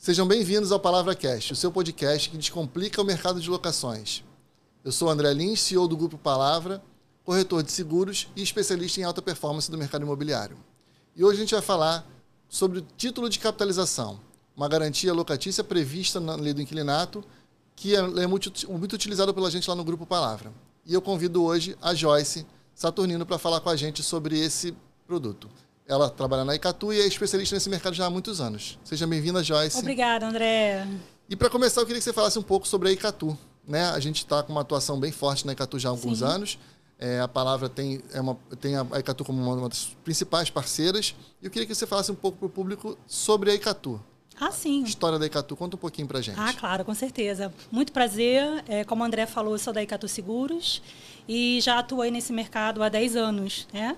Sejam bem-vindos ao PalavraCast, o seu podcast que descomplica o mercado de locações. Eu sou o André Lins, CEO do Grupo Palavra, corretor de seguros e especialista em alta performance do mercado imobiliário. E hoje a gente vai falar sobre o título de capitalização, uma garantia locatícia prevista na lei do inquilinato, que é muito utilizado pela gente lá no Grupo Palavra. E eu convido hoje a Joyce Saturnino para falar com a gente sobre esse produto. Ela trabalha na Icatu e é especialista nesse mercado já há muitos anos. Seja bem-vinda, Joyce. Obrigada, André. E para começar, eu queria que você falasse um pouco sobre a Icatu, né? A gente está com uma atuação bem forte na Icatu já há alguns anos. A Palavra tem a Icatu como uma das principais parceiras. E eu queria que você falasse um pouco para o público sobre a Icatu. Ah, sim. História da Icatu. Conta um pouquinho para a gente. Ah, claro, com certeza. Muito prazer. Como o André falou, eu sou da Icatu Seguros e já atuei nesse mercado há 10 anos, né?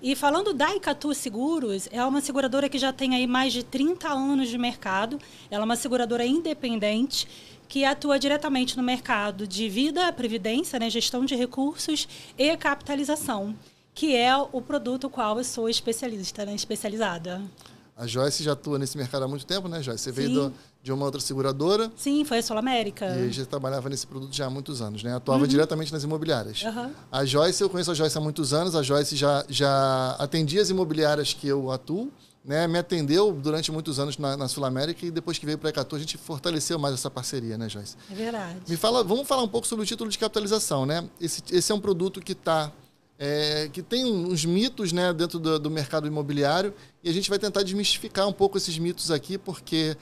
E falando da Icatu Seguros, é uma seguradora que já tem aí mais de 30 anos de mercado. Ela é uma seguradora independente que atua diretamente no mercado de vida, previdência, né, gestão de recursos e capitalização, que é o produto qual eu sou especialista, né, especializada. A Joyce já atua nesse mercado há muito tempo, né, Joyce? Você veio de uma outra seguradora. Sim, foi a Sul América. E já trabalhava nesse produto já há muitos anos, né? Atuava diretamente nas imobiliárias. A Joyce, eu conheço a Joyce há muitos anos. A Joyce já atendia as imobiliárias que eu atuo, né? Me atendeu durante muitos anos na Sul América e depois que veio para a Icatu, a gente fortaleceu mais essa parceria, né, Joyce? É verdade. Vamos falar um pouco sobre o título de capitalização, né? Esse é um produto que que tem uns mitos, né, dentro do mercado imobiliário, e a gente vai tentar desmistificar um pouco esses mitos aqui, porque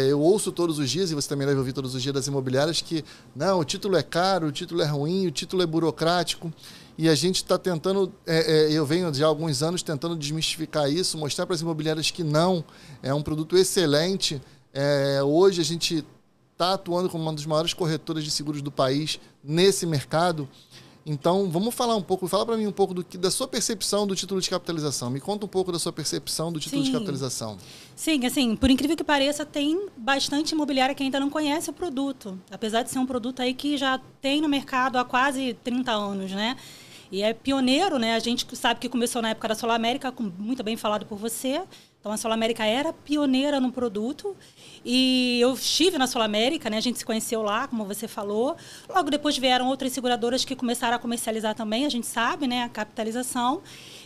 eu ouço todos os dias, e você também deve ouvir todos os dias das imobiliárias, que não, o título é caro, o título é ruim, o título é burocrático, e a gente está tentando, eu venho já há alguns anos tentando desmistificar isso, mostrar para as imobiliárias que não, é um produto excelente. Hoje a gente está atuando como uma das maiores corretoras de seguros do país nesse mercado. Então, vamos falar um pouco, fala para mim um pouco da sua percepção do título de capitalização. Me conta um pouco da sua percepção do título de capitalização. Sim, assim, por incrível que pareça, tem bastante imobiliária que ainda não conhece o produto. Apesar de ser um produto aí que já tem no mercado há quase 30 anos, né? E é pioneiro, né? A gente sabe que começou na época da Sul América, muito bem falado por você. Então, a Sul América era pioneira no produto. E eu estive na Sul América, né? A gente se conheceu lá, como você falou. Logo depois vieram outras seguradoras que começaram a comercializar também, a gente sabe, né? A capitalização.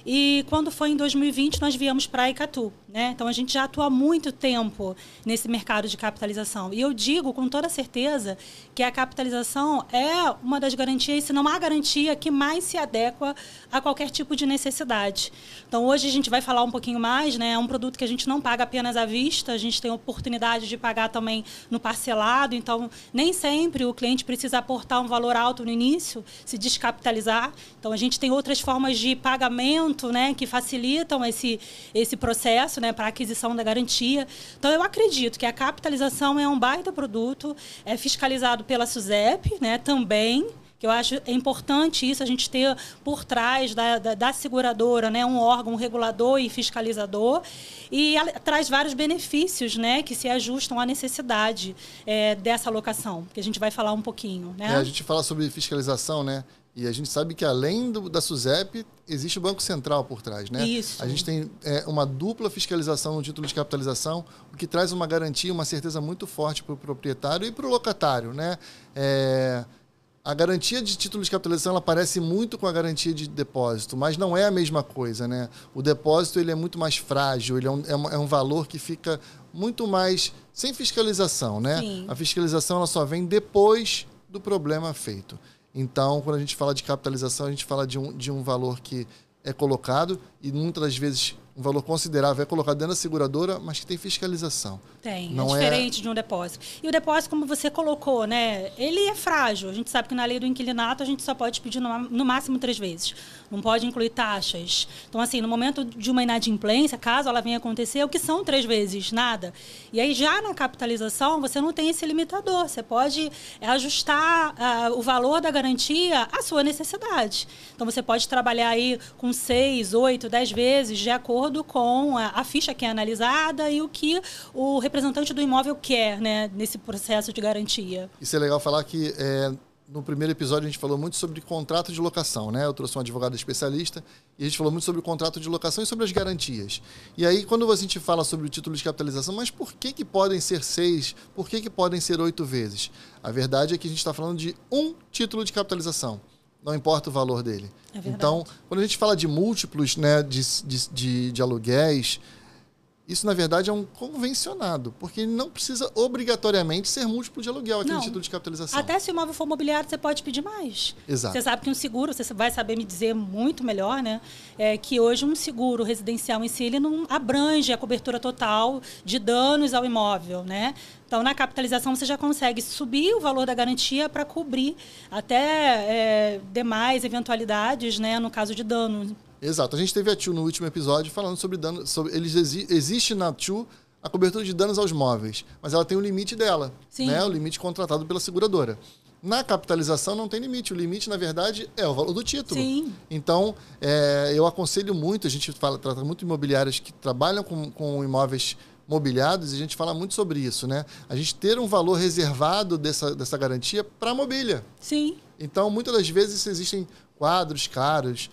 E quando foi em 2020, nós viemos para a Icatu, né? Então, a gente já atua há muito tempo nesse mercado de capitalização. E eu digo com toda certeza que a capitalização é uma das garantias, se não a garantia que mais se adequa a qualquer tipo de necessidade. Então, hoje a gente vai falar um pouquinho mais, né? É um produto que a gente não paga apenas à vista, a gente tem a oportunidade de pagar também no parcelado. Então, nem sempre o cliente precisa aportar um valor alto no início, se descapitalizar. Então, a gente tem outras formas de pagamento, né, que facilitam esse processo, né, para a aquisição da garantia. Então, eu acredito que a capitalização é um baita produto, é fiscalizado pela SUSEP, né, também, que eu acho importante isso, a gente ter por trás da seguradora, né, um órgão regulador e fiscalizador, e traz vários benefícios, né, que se ajustam à necessidade dessa locação, que a gente vai falar um pouquinho. Né? A gente fala sobre fiscalização, né? E a gente sabe que além da SUSEP, existe o Banco Central por trás, né? Isso. A gente tem uma dupla fiscalização no título de capitalização, o que traz uma garantia, uma certeza muito forte para o proprietário e para o locatário, né? A garantia de título de capitalização ela parece muito com a garantia de depósito, mas não é a mesma coisa, né? O depósito ele é muito mais frágil, ele é um valor que fica muito mais sem fiscalização, né? Sim. A fiscalização ela só vem depois do problema feito. Então, quando a gente fala de capitalização, a gente fala de um valor que é colocado e muitas das vezes um valor considerável é colocado dentro da seguradora, mas que tem fiscalização. Tem, é diferente de um depósito. E o depósito, como você colocou, né, ele é frágil. A gente sabe que na lei do inquilinato a gente só pode pedir no máximo 3 vezes. Não pode incluir taxas. Então, assim, no momento de uma inadimplência, caso ela venha acontecer, o que são 3 vezes? Nada. E aí, já na capitalização, você não tem esse limitador. Você pode ajustar o valor da garantia à sua necessidade. Então, você pode trabalhar aí com 6, 8, 10 vezes, de acordo com a ficha que é analisada e o que o representante do imóvel quer, né, nesse processo de garantia. Isso é legal falar que no primeiro episódio a gente falou muito sobre contrato de locação, né? Eu trouxe um advogado especialista e a gente falou muito sobre o contrato de locação e sobre as garantias. E aí, quando a gente fala sobre o título de capitalização, mas por que podem ser 6? Por que podem ser 8 vezes? A verdade é que a gente está falando de um título de capitalização. Não importa o valor dele. Então, quando a gente fala de múltiplos, né, de aluguéis, isso, na verdade, é um convencionado, porque não precisa obrigatoriamente ser múltiplo de aluguel, aquele título de capitalização. Até se o imóvel for mobiliário, você pode pedir mais. Exato. Você sabe que um seguro, você vai saber me dizer muito melhor, né? Que hoje um seguro residencial em si, ele não abrange a cobertura total de danos ao imóvel, né? Então, na capitalização, você já consegue subir o valor da garantia para cobrir até demais eventualidades, né, no caso de dano. Exato. A gente teve a TIU no último episódio falando sobre danos. Existe na TIU a cobertura de danos aos móveis, mas ela tem um limite dela, né? O limite contratado pela seguradora. Na capitalização não tem limite. O limite, na verdade, é o valor do título. Sim. Então, eu aconselho muito, a gente trata muito de imobiliárias que trabalham com imóveis mobiliados, e a gente fala muito sobre isso, né? A gente ter um valor reservado dessa garantia para a mobília. Sim. Então, muitas das vezes existem quadros caros,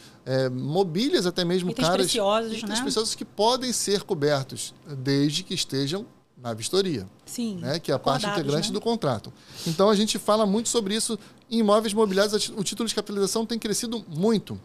mobílias até mesmo itens caras. Preciosos, itens preciosos que podem ser cobertos, desde que estejam na vistoria. Sim. Né? Que é a parte integrante do contrato. Então, a gente fala muito sobre isso. Em imóveis mobiliados, o título de capitalização tem crescido muito.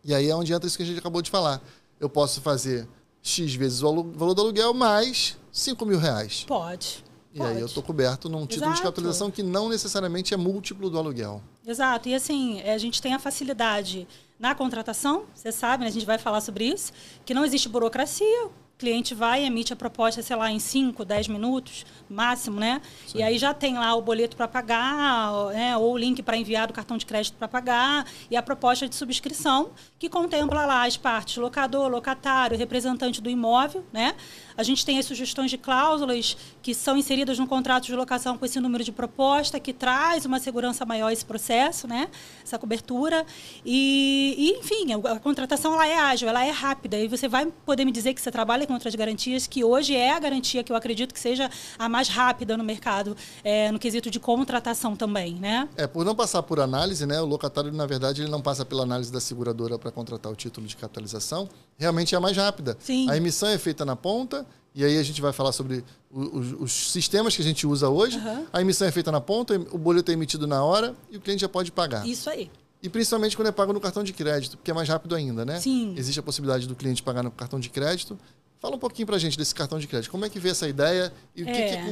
E aí é onde entra isso que a gente acabou de falar. Eu posso fazer X vezes o valor do aluguel mais R$5.000. Pode. E aí eu estou coberto num título de capitalização que não necessariamente é múltiplo do aluguel. Exato. E assim, a gente tem a facilidade na contratação, você sabe, né? A gente vai falar sobre isso, que não existe burocracia. O cliente vai e emite a proposta, sei lá, em 5, 10 minutos, máximo, né? Sim. E aí já tem lá o boleto para pagar, né? Ou o link para enviar do cartão de crédito para pagar, e a proposta de subscrição, que contempla lá as partes locador, locatário, representante do imóvel, né? A gente tem as sugestões de cláusulas que são inseridas no contrato de locação com esse número de proposta, que traz uma segurança maior a esse processo, né? Essa cobertura. Enfim, a contratação ela é ágil, ela é rápida. E você vai poder me dizer que você trabalha com outras garantias, que hoje é a garantia que eu acredito que seja a mais rápida no mercado, no quesito de contratação também, né? Por não passar por análise, né? O locatário, na verdade, ele não passa pela análise da seguradora para contratar o título de capitalização. Realmente é a mais rápida. Sim. A emissão é feita na ponta, e aí a gente vai falar sobre os sistemas que a gente usa hoje. A emissão é feita na ponta, o boleto é emitido na hora e o cliente já pode pagar. Isso aí. E principalmente quando é pago no cartão de crédito, porque é mais rápido ainda, né? Sim. Existe a possibilidade do cliente pagar no cartão de crédito. Fala um pouquinho pra gente desse cartão de crédito. Como é que vê essa ideia e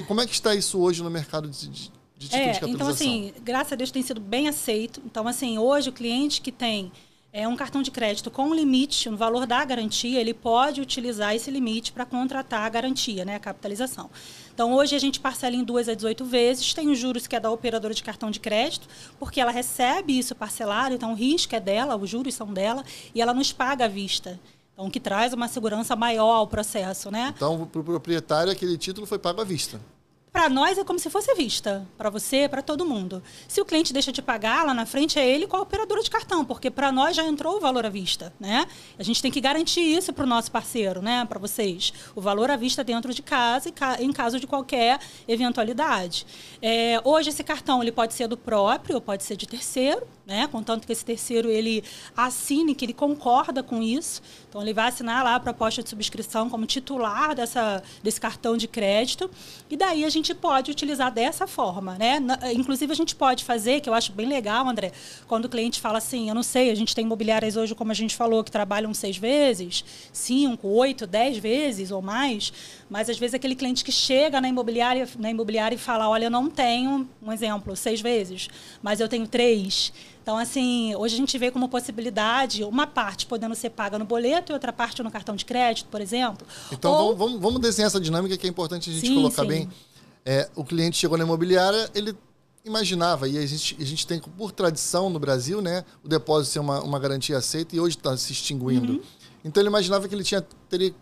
como é que está isso hoje no mercado de título de capitalização? Então, assim, graças a Deus tem sido bem aceito. Então, assim, hoje o cliente que tem um cartão de crédito com limite no valor da garantia, ele pode utilizar esse limite para contratar a garantia, né, a capitalização. Então, hoje a gente parcela em 2 a 18 vezes, tem os juros que é da operadora de cartão de crédito, porque ela recebe isso parcelado, então o risco é dela, os juros são dela, e ela nos paga à vista. Então, que traz uma segurança maior ao processo, né? Então, para o proprietário, aquele título foi pago à vista. Para nós é como se fosse vista, para você, para todo mundo. Se o cliente deixa de pagar, lá na frente é ele com a operadora de cartão, porque para nós já entrou o valor à vista, né? A gente tem que garantir isso para o nosso parceiro, né? Para vocês. O valor à vista dentro de casa em caso de qualquer eventualidade. Hoje esse cartão ele pode ser do próprio ou pode ser de terceiro, né? Contanto que esse terceiro ele assine, que ele concorda com isso. Então ele vai assinar lá a proposta de subscrição como titular desse cartão de crédito. E daí a gente pode utilizar dessa forma, né? Inclusive a gente pode fazer, que eu acho bem legal, André, quando o cliente fala assim, eu não sei, a gente tem imobiliárias hoje, como a gente falou, que trabalham 6 vezes, 5, 8, 10 vezes ou mais, mas às vezes aquele cliente que chega na imobiliária e fala, olha, eu não tenho, um exemplo, 6 vezes, mas eu tenho 3. Então, assim, hoje a gente vê como possibilidade uma parte podendo ser paga no boleto e outra parte no cartão de crédito, por exemplo. Então, vamos desenhar essa dinâmica que é importante a gente colocar bem. O cliente chegou na imobiliária, ele imaginava, e a gente tem por tradição no Brasil, né, o depósito ser uma garantia aceita e hoje está se extinguindo. Então, ele imaginava que ele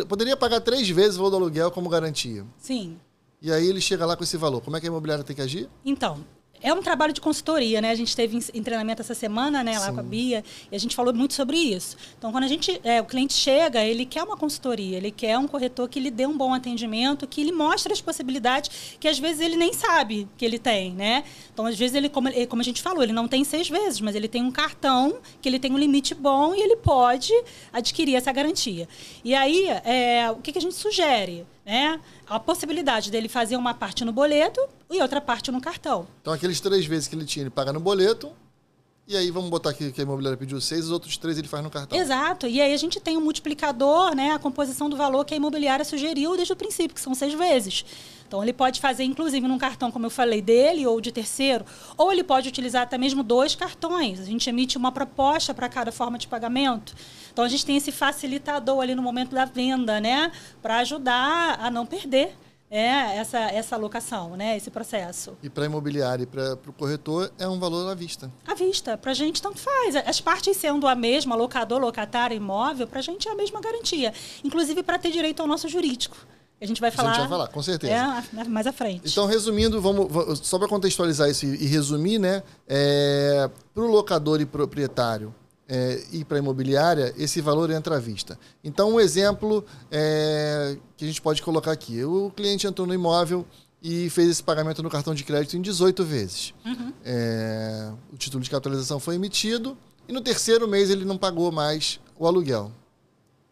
poderia pagar 3 vezes o valor do aluguel como garantia. Sim. E aí ele chega lá com esse valor. Como é que a imobiliária tem que agir? Então, É um trabalho de consultoria, né? A gente teve em treinamento essa semana, né, lá com a Bia, e a gente falou muito sobre isso. Então, quando o cliente chega, ele quer uma consultoria, ele quer um corretor que lhe dê um bom atendimento, que lhe mostre as possibilidades que às vezes ele nem sabe que ele tem, né? Então, às vezes, como a gente falou, ele não tem 6 vezes, mas ele tem um cartão que ele tem um limite bom e ele pode adquirir essa garantia. E aí, o que a gente sugere? Né? A possibilidade dele fazer uma parte no boleto e outra parte no cartão. Então, aqueles 3 vezes que ele tinha, ele paga no boleto, e aí vamos botar aqui que a imobiliária pediu 6, os outros 3 ele faz no cartão. Exato. E aí a gente tem um multiplicador, né? A composição do valor que a imobiliária sugeriu desde o princípio, que são 6 vezes. Então, ele pode fazer, inclusive, num cartão, como eu falei, dele ou de terceiro, ou ele pode utilizar até mesmo 2 cartões. A gente emite uma proposta para cada forma de pagamento. Então, a gente tem esse facilitador ali no momento da venda, né? Para ajudar a não perder essa alocação, né? Esse processo. E para a imobiliária e para o corretor é um valor à vista. À vista. Para a gente, tanto faz. As partes sendo a mesma, locador, locatário, imóvel, para a gente é a mesma garantia. Inclusive para ter direito ao nosso jurídico. A gente vai falar. A gente vai falar, com certeza. Mais à frente. Então, resumindo, só para contextualizar isso e resumir, né? Para o locador e proprietário e para a imobiliária, esse valor entra à vista. Então, um exemplo que a gente pode colocar aqui. O cliente entrou no imóvel e fez esse pagamento no cartão de crédito em 18 vezes. Uhum. O título de capitalização foi emitido e no 3º mês ele não pagou mais o aluguel.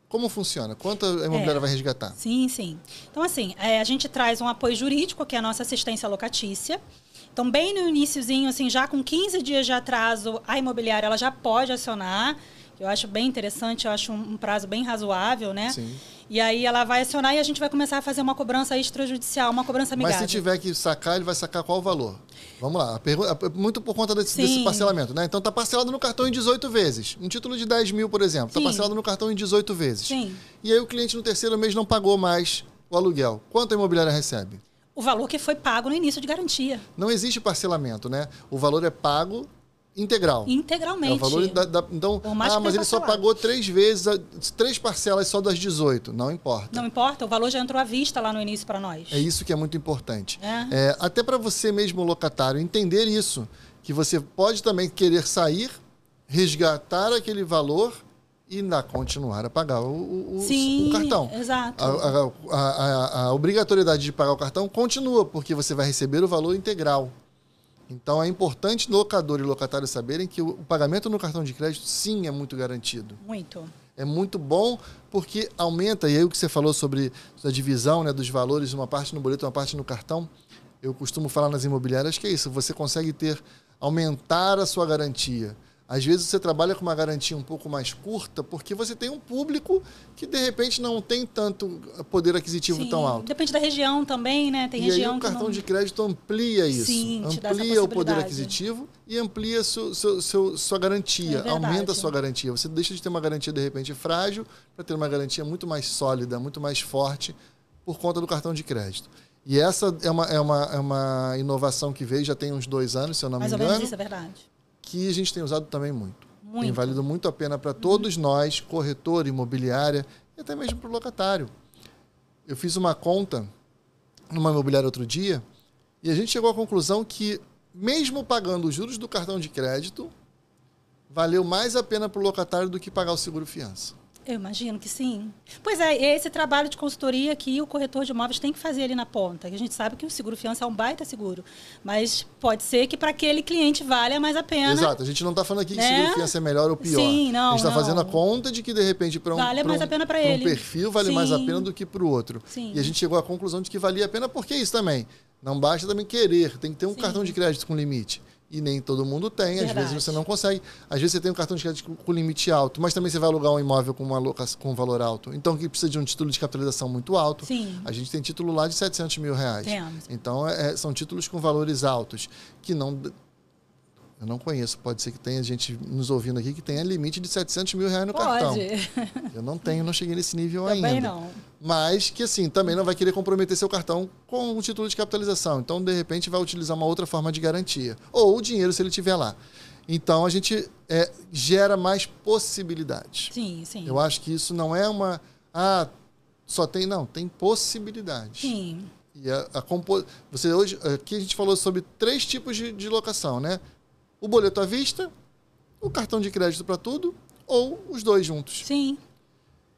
Como funciona? Quanto a imobiliária vai resgatar? Sim, sim. Então, assim, a gente traz um apoio jurídico, que é a nossa assistência locatícia. Então, bem no iniciozinho, assim, já com 15 dias de atraso, a imobiliária ela já pode acionar. Eu acho bem interessante, eu acho um prazo bem razoável, né? Sim. E aí ela vai acionar e a gente vai começar a fazer uma cobrança extrajudicial, uma cobrança amigável. Mas se tiver que sacar, ele vai sacar qual o valor? Vamos lá. Muito por conta desse parcelamento, né? Então está parcelado no cartão em 18 vezes. Um título de 10 mil, por exemplo, está parcelado no cartão em 18 vezes. Sim. E aí o cliente no 3º mês não pagou mais o aluguel. Quanto a imobiliária recebe? O valor que foi pago no início de garantia. Não existe parcelamento, né? O valor é pago integral. Integralmente. É o valor então, mas ele só pagou 3 vezes, 3 parcelas só das 18. Não importa. Não importa, o valor já entrou à vista lá no início para nós. É isso que é muito importante. Até para você mesmo, locatário, entender isso, que você pode também querer sair, resgatar aquele valor e ainda continuar a pagar o cartão. Exato. A obrigatoriedade de pagar o cartão continua, porque você vai receber o valor integral. Então, é importante locador e locatário saberem que o pagamento no cartão de crédito, sim, é muito garantido. Muito. É muito bom porque aumenta, e aí o que você falou sobre a divisão, né, dos valores, uma parte no boleto, uma parte no cartão, eu costumo falar nas imobiliárias que é isso, você consegue aumentar a sua garantia. Às vezes você trabalha com uma garantia um pouco mais curta porque você tem um público que, de repente, não tem tanto poder aquisivo tão alto. Depende da região também, né? Tem região aí o cartão de crédito amplia isso. Sim, amplia o poder aquisitivo e amplia sua garantia. Aumenta a sua garantia. Você deixa de ter uma garantia, de repente, frágil para ter uma garantia muito mais sólida, muito mais forte por conta do cartão de crédito. E essa é uma inovação que veio já tem uns 2 anos, se eu não me engano. Mais ou menos isso, é verdade. Que a gente tem usado também muito. Tem valido muito a pena para todos nós, corretor, imobiliária e até mesmo para o locatário. Eu fiz uma conta numa imobiliária outro dia e a gente chegou à conclusão que, mesmo pagando os juros do cartão de crédito, valeu mais a pena para o locatário do que pagar o seguro-fiança. Eu imagino que sim. Pois é esse trabalho de consultoria que o corretor de imóveis tem que fazer ali na ponta. A gente sabe que o seguro-fiança é um baita seguro, mas pode ser que para aquele cliente valha mais a pena. Exato. A gente não está falando aqui que seguro-fiança é melhor ou pior. Sim, não. A gente está fazendo a conta de que, de repente, para um perfil vale mais a pena do que para o outro. Sim. E a gente chegou à conclusão de que valia a pena porque isso também. Não basta também querer, tem que ter um cartão de crédito com limite. E nem todo mundo tem, às vezes você não consegue. Às vezes você tem um cartão de crédito com limite alto, mas também você vai alugar um imóvel com um valor alto. Então, que precisa de um título de capitalização muito alto. Sim. A gente tem título lá de 700 mil reais. Temos. Então, são títulos com valores altos, que não... Eu não conheço, pode ser que tenha gente nos ouvindo aqui que tenha limite de 700 mil reais no cartão. Eu não tenho, não cheguei nesse nível ainda. Também não. Mas que, assim, também não vai querer comprometer seu cartão com o título de capitalização. Então, de repente, vai utilizar uma outra forma de garantia. Ou o dinheiro, se ele estiver lá. Então, a gente gera mais possibilidades. Sim, sim. Eu acho que isso não é uma... só tem... Não, tem possibilidades. Sim. E você hoje, aqui a gente falou sobre 3 tipos de locação, né? O boleto à vista, o cartão de crédito para tudo, ou os dois juntos. Sim.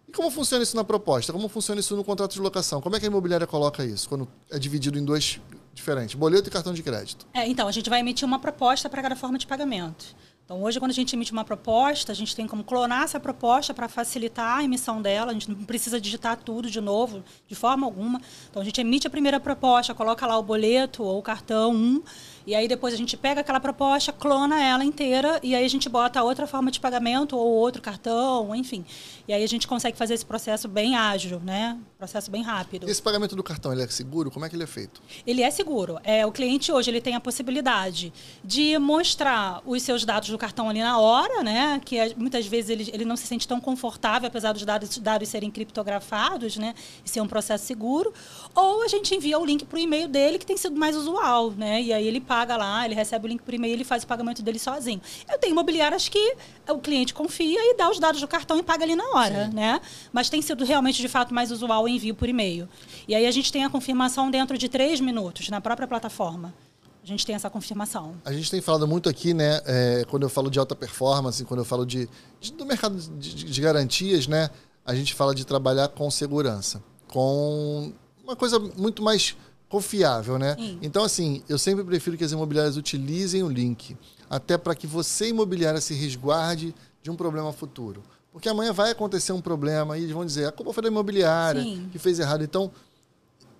E como funciona isso na proposta? Como funciona isso no contrato de locação? Como é que a imobiliária coloca isso, quando é dividido em 2 diferentes, boleto e cartão de crédito? Então, a gente vai emitir uma proposta para cada forma de pagamento. Então, hoje, quando a gente emite uma proposta, a gente tem como clonar essa proposta para facilitar a emissão dela. A gente não precisa digitar tudo de novo, de forma alguma. Então, a gente emite a primeira proposta, coloca lá o boleto ou o cartão e aí depois a gente pega aquela proposta, clona ela inteira e aí a gente bota outra forma de pagamento ou outro cartão, enfim. E aí a gente consegue fazer esse processo bem ágil, né? Processo bem rápido. Esse pagamento do cartão, ele é seguro? Como é que ele é feito? Ele é seguro. O cliente hoje ele tem a possibilidade de mostrar os seus dados do cartão ali na hora, né? Que muitas vezes ele não se sente tão confortável, apesar dos dados serem criptografados, né? E ser um processo seguro. Ou a gente envia o link para o e-mail dele, que tem sido mais usual, né? E aí ele paga lá, ele recebe o link por e-mail, ele faz o pagamento dele sozinho. Eu tenho imobiliárias que o cliente confia e dá os dados do cartão e paga ali na hora, né? Mas tem sido realmente, de fato, mais usual o envio por e-mail. E aí a gente tem a confirmação dentro de 3 minutos, na própria plataforma. A gente tem essa confirmação. A gente tem falado muito aqui, né? Quando eu falo de alta performance, quando eu falo do mercado de garantias, né? A gente fala de trabalhar com segurança, com uma coisa muito mais confiável, né? Sim. Então, assim, eu sempre prefiro que as imobiliárias utilizem o link, até para que você, imobiliária, se resguarde de um problema futuro. Porque amanhã vai acontecer um problema e eles vão dizer, a culpa foi da imobiliária, sim, que fez errado. Então,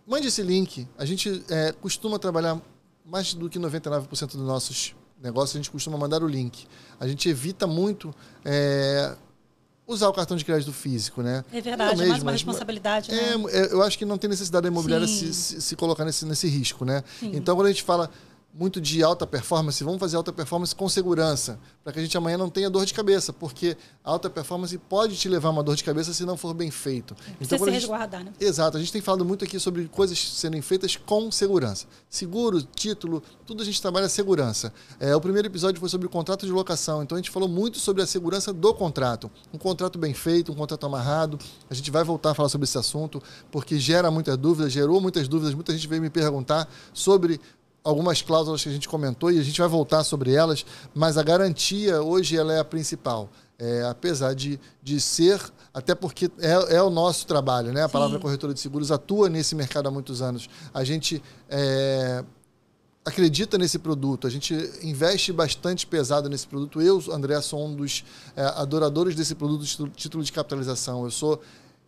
mande esse link. A gente costuma trabalhar mais do que 99% dos nossos negócios, a gente costuma mandar o link. A gente evita muito usar o cartão de crédito físico, né? É verdade, é mais uma responsabilidade, né? Eu acho que não tem necessidade da imobiliária se colocar nesse risco, né? Sim. Então, quando a gente fala muito de alta performance, vamos fazer alta performance com segurança, para que a gente amanhã não tenha dor de cabeça, porque a alta performance pode te levar a uma dor de cabeça se não for bem feito. Então, se resguardar, né? Exato, a gente tem falado muito aqui sobre coisas serem feitas com segurança. Seguro, título, tudo a gente trabalha segurança. O primeiro episódio foi sobre o contrato de locação, então a gente falou muito sobre a segurança do contrato. Um contrato bem feito, um contrato amarrado. A gente vai voltar a falar sobre esse assunto, porque gerou muitas dúvidas, muita gente veio me perguntar sobre algumas cláusulas que a gente comentou e a gente vai voltar sobre elas, mas a garantia hoje ela é a principal. Apesar de ser, até porque é o nosso trabalho, né? A palavra corretora de seguros atua nesse mercado há muitos anos. A gente acredita nesse produto, a gente investe bastante pesado nesse produto. Eu, André, sou um dos adoradores desse produto, título de capitalização.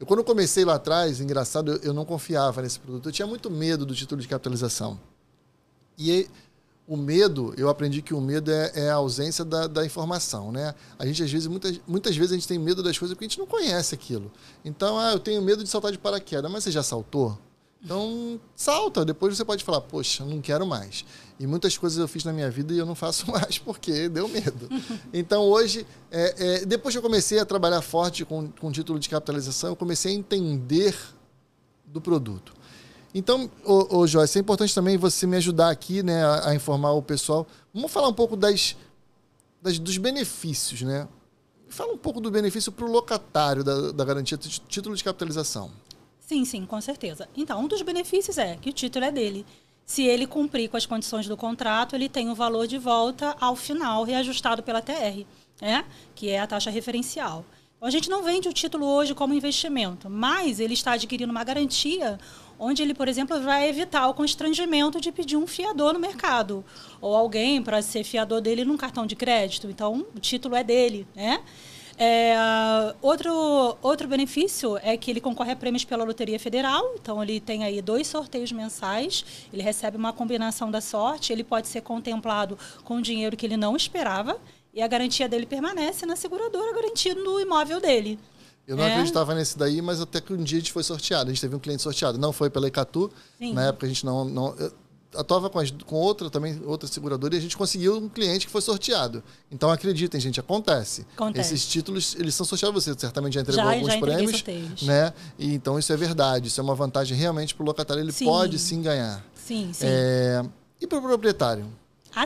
Quando eu comecei lá atrás, engraçado, eu não confiava nesse produto. Eu tinha muito medo do título de capitalização. E o medo, eu aprendi que o medo é a ausência da informação, né? A gente, às vezes, muitas vezes, a gente tem medo das coisas porque a gente não conhece aquilo. Então, eu tenho medo de saltar de paraquedas. Mas você já saltou? Então, salta. Depois você pode falar, poxa, não quero mais. E muitas coisas eu fiz na minha vida e eu não faço mais porque deu medo. Então, hoje, depois que eu comecei a trabalhar forte com título de capitalização, eu comecei a entender do produto. Então, Joyce, é importante também você me ajudar aqui, né, a informar o pessoal. Vamos falar um pouco dos benefícios, né? Fala um pouco do benefício para o locatário da garantia de título de capitalização. Sim, com certeza. Então, um dos benefícios é que o título é dele. Se ele cumprir com as condições do contrato, ele tem o valor de volta ao final, reajustado pela TR, né? Que é a taxa referencial. A gente não vende o título hoje como investimento, mas ele está adquirindo uma garantia onde ele, por exemplo, vai evitar o constrangimento de pedir um fiador no mercado ou alguém para ser fiador dele num cartão de crédito. Então, o título é dele, né? Outro benefício é que ele concorre a prêmios pela Loteria Federal. Então, ele tem aí 2 sorteios mensais, ele recebe uma combinação da sorte, ele pode ser contemplado com dinheiro que ele não esperava e a garantia dele permanece na seguradora, garantindo o imóvel dele. Eu não acreditava nesse daí, mas até que um dia a gente foi sorteado. A gente teve um cliente sorteado. Não foi pela Icatu. Sim. Na época a gente não atuava com outra seguradora e a gente conseguiu um cliente que foi sorteado. Então acreditem, gente, acontece. Esses títulos, eles são sorteados. Você certamente já entregou alguns prêmios. Sorteios. Né? E então isso é verdade. Isso é uma vantagem realmente para o locatário. Ele pode sim ganhar. Sim. E para o proprietário?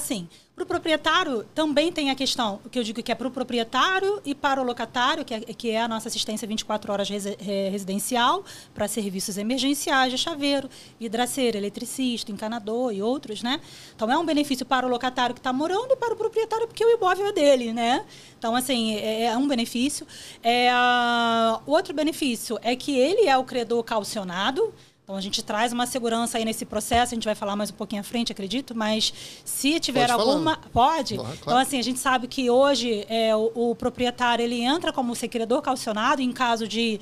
Sim. Para o proprietário, também tem a questão, o que eu digo que é para o proprietário e para o locatário, que é a nossa assistência 24 horas residencial, para serviços emergenciais de chaveiro, vidraceiro, eletricista, encanador e outros, né? Então, é um benefício para o locatário que está morando e para o proprietário, porque o imóvel é dele, né? Então, assim, é um benefício. Outro benefício é que ele é o credor calcionado. Então, a gente traz uma segurança aí nesse processo, a gente vai falar mais um pouquinho à frente, acredito, mas se tiver alguma... Pode? Claro. Então, assim, a gente sabe que hoje o proprietário, ele entra como credor calcionado em caso de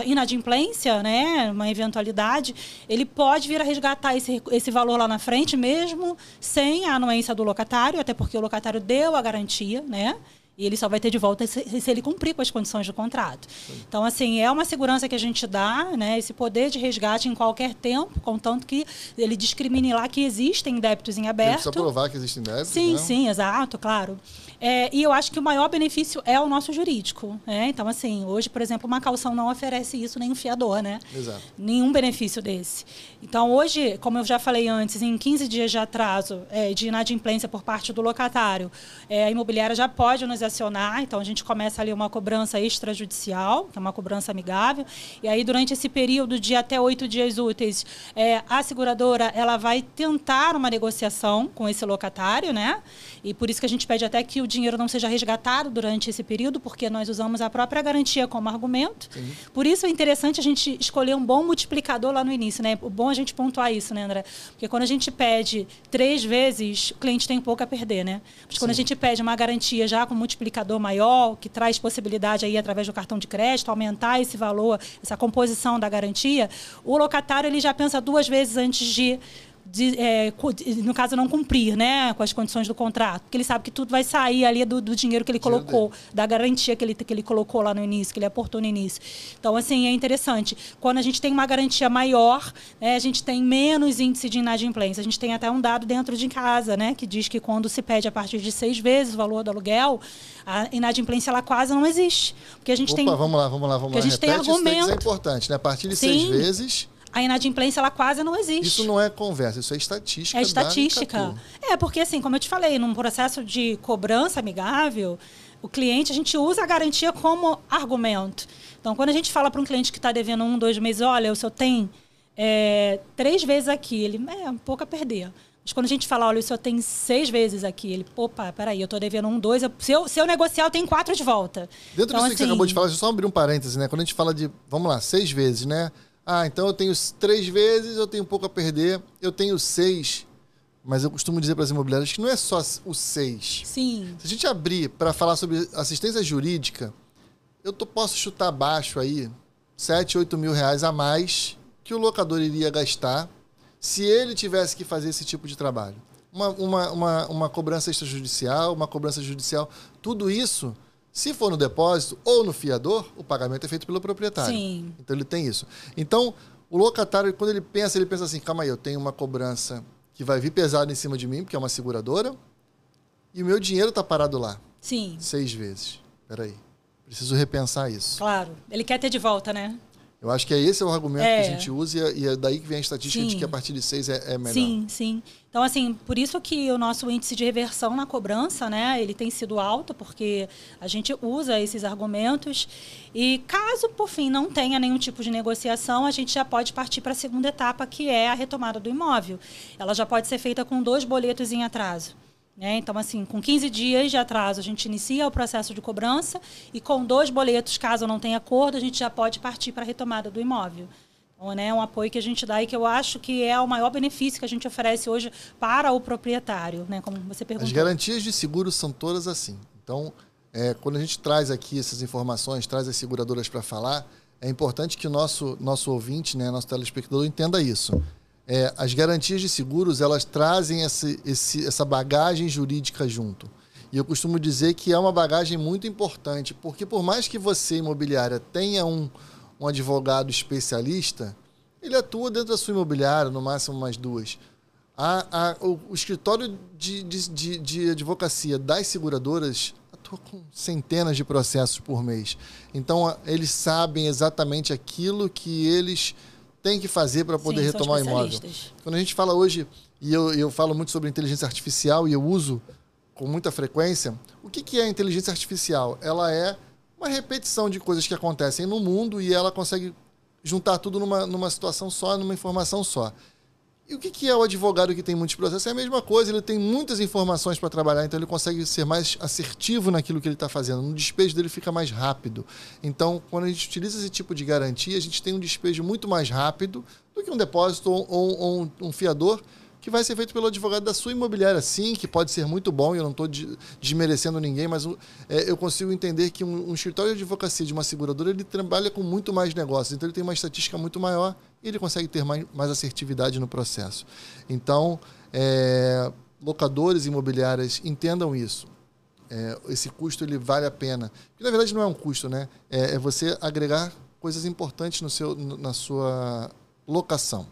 inadimplência, né, uma eventualidade, ele pode vir a resgatar esse valor lá na frente, mesmo sem a anuência do locatário, até porque o locatário deu a garantia, né? E ele só vai ter de volta se ele cumprir com as condições do contrato. Sim. Então, assim, é uma segurança que a gente dá, né, esse poder de resgate em qualquer tempo, contanto que ele discrimine lá que existem débitos em aberto. Ele precisa provar que existem débitos, sim, né? Sim, exato, claro. E eu acho que o maior benefício é o nosso jurídico. Né? Então, assim, hoje, por exemplo, uma caução não oferece isso, nem um fiador, né? Exato. Nenhum benefício desse. Então, hoje, como eu já falei antes, em 15 dias de atraso de inadimplência por parte do locatário, a imobiliária já pode nos acionar. Então, a gente começa ali uma cobrança extrajudicial, que é uma cobrança amigável. E aí, durante esse período de até 8 dias úteis, a seguradora ela vai tentar uma negociação com esse locatário, né? E por isso que a gente pede até que o dinheiro não seja resgatado durante esse período, porque nós usamos a própria garantia como argumento. Sim. Por isso é interessante a gente escolher um bom multiplicador lá no início, né? O bom é a gente pontuar isso, né, André? Porque quando a gente pede 3 vezes, o cliente tem pouco a perder, né? Mas quando a gente pede uma garantia já com multiplicador maior, que traz possibilidade aí, através do cartão de crédito, aumentar esse valor, essa composição da garantia, o locatário ele já pensa 2 vezes antes de no caso, não cumprir, né, com as condições do contrato, porque ele sabe que tudo vai sair ali do dinheiro que ele colocou, da garantia que ele colocou lá no início, que ele aportou no início. Então, assim, é interessante. Quando a gente tem uma garantia maior, né, a gente tem menos índice de inadimplência. A gente tem até um dado dentro de casa, né, que diz que quando se pede a partir de 6 vezes o valor do aluguel, a inadimplência ela quase não existe. Porque a gente tem... Vamos lá. A gente tem argumento. Isso é importante, né? A partir de 6 vezes... A inadimplência, ela quase não existe. Isso não é conversa, isso é estatística. É estatística. Porque, assim, como eu te falei, num processo de cobrança amigável, o cliente, a gente usa a garantia como argumento. Então, quando a gente fala para um cliente que está devendo 1, 2 meses, olha, o senhor tem 3 vezes aqui, ele, um pouco a perder. Mas quando a gente fala, olha, o senhor tem 6 vezes aqui, ele, opa, peraí, eu estou devendo 1, 2, se eu negociar, eu tenho 4 de volta. Dentro disso que você acabou de falar, deixa eu só abrir um parêntese, né? Quando a gente fala de, vamos lá, 6 vezes, né? Então eu tenho 3 vezes, eu tenho pouco a perder, eu tenho 6, mas eu costumo dizer para as imobiliárias que não é só o 6. Sim. Se a gente abrir para falar sobre assistência jurídica, eu posso chutar baixo aí 7, 8 mil reais a mais que o locador iria gastar se ele tivesse que fazer esse tipo de trabalho. Uma cobrança extrajudicial, uma cobrança judicial, tudo isso... Se for no depósito ou no fiador, o pagamento é feito pelo proprietário. Sim. Então, ele tem isso. Então, o locatário, quando ele pensa assim, calma aí, eu tenho uma cobrança que vai vir pesada em cima de mim, porque é uma seguradora, e o meu dinheiro está parado lá. Sim. 6 vezes. Peraí, preciso repensar isso. Claro. Ele quer ter de volta, né? Eu acho que esse é o argumento que a gente usa e é daí que vem a estatística de que a partir de 6 é melhor. Sim. Então, assim, por isso que o nosso índice de reversão na cobrança, né, ele tem sido alto, porque a gente usa esses argumentos e caso, por fim, não tenha nenhum tipo de negociação, a gente já pode partir para a segunda etapa, que é a retomada do imóvel. Ela já pode ser feita com 2 boletos em atraso. Então, assim, com 15 dias de atraso, a gente inicia o processo de cobrança e com 2 boletos, caso não tenha acordo, a gente já pode partir para a retomada do imóvel. Então, é um apoio que a gente dá e que eu acho que é o maior benefício que a gente oferece hoje para o proprietário, né? Como você perguntou. As garantias de seguro são todas assim. Então, quando a gente traz aqui essas informações, traz as seguradoras para falar, é importante que o nosso ouvinte, né, nosso telespectador, entenda isso. As garantias de seguros, elas trazem essa bagagem jurídica junto. E eu costumo dizer que é uma bagagem muito importante, porque por mais que você, imobiliária, tenha um advogado especialista, ele atua dentro da sua imobiliária, no máximo mais 2. O escritório de advocacia das seguradoras atua com centenas de processos por mês. Então, eles sabem exatamente aquilo que eles têm que fazer para poder retomar o imóvel. Quando a gente fala hoje, e eu falo muito sobre inteligência artificial e eu uso com muita frequência, o que é a inteligência artificial? Ela é uma repetição de coisas que acontecem no mundo e ela consegue juntar tudo numa situação só, numa informação só. E o que é o advogado que tem muitos processos? É a mesma coisa, ele tem muitas informações para trabalhar, então ele consegue ser mais assertivo naquilo que ele está fazendo. No despejo dele fica mais rápido. Então, quando a gente utiliza esse tipo de garantia, a gente tem um despejo muito mais rápido do que um depósito ou um fiador, que vai ser feito pelo advogado da sua imobiliária, sim, que pode ser muito bom, e eu não estou desmerecendo ninguém, mas eu consigo entender que um escritório de advocacia de uma seguradora, ele trabalha com muito mais negócios, então ele tem uma estatística muito maior e ele consegue ter mais assertividade no processo. Então, locadores imobiliárias, entendam isso. Esse custo, ele vale a pena. Que, na verdade, não é um custo, né? É você agregar coisas importantes na sua locação.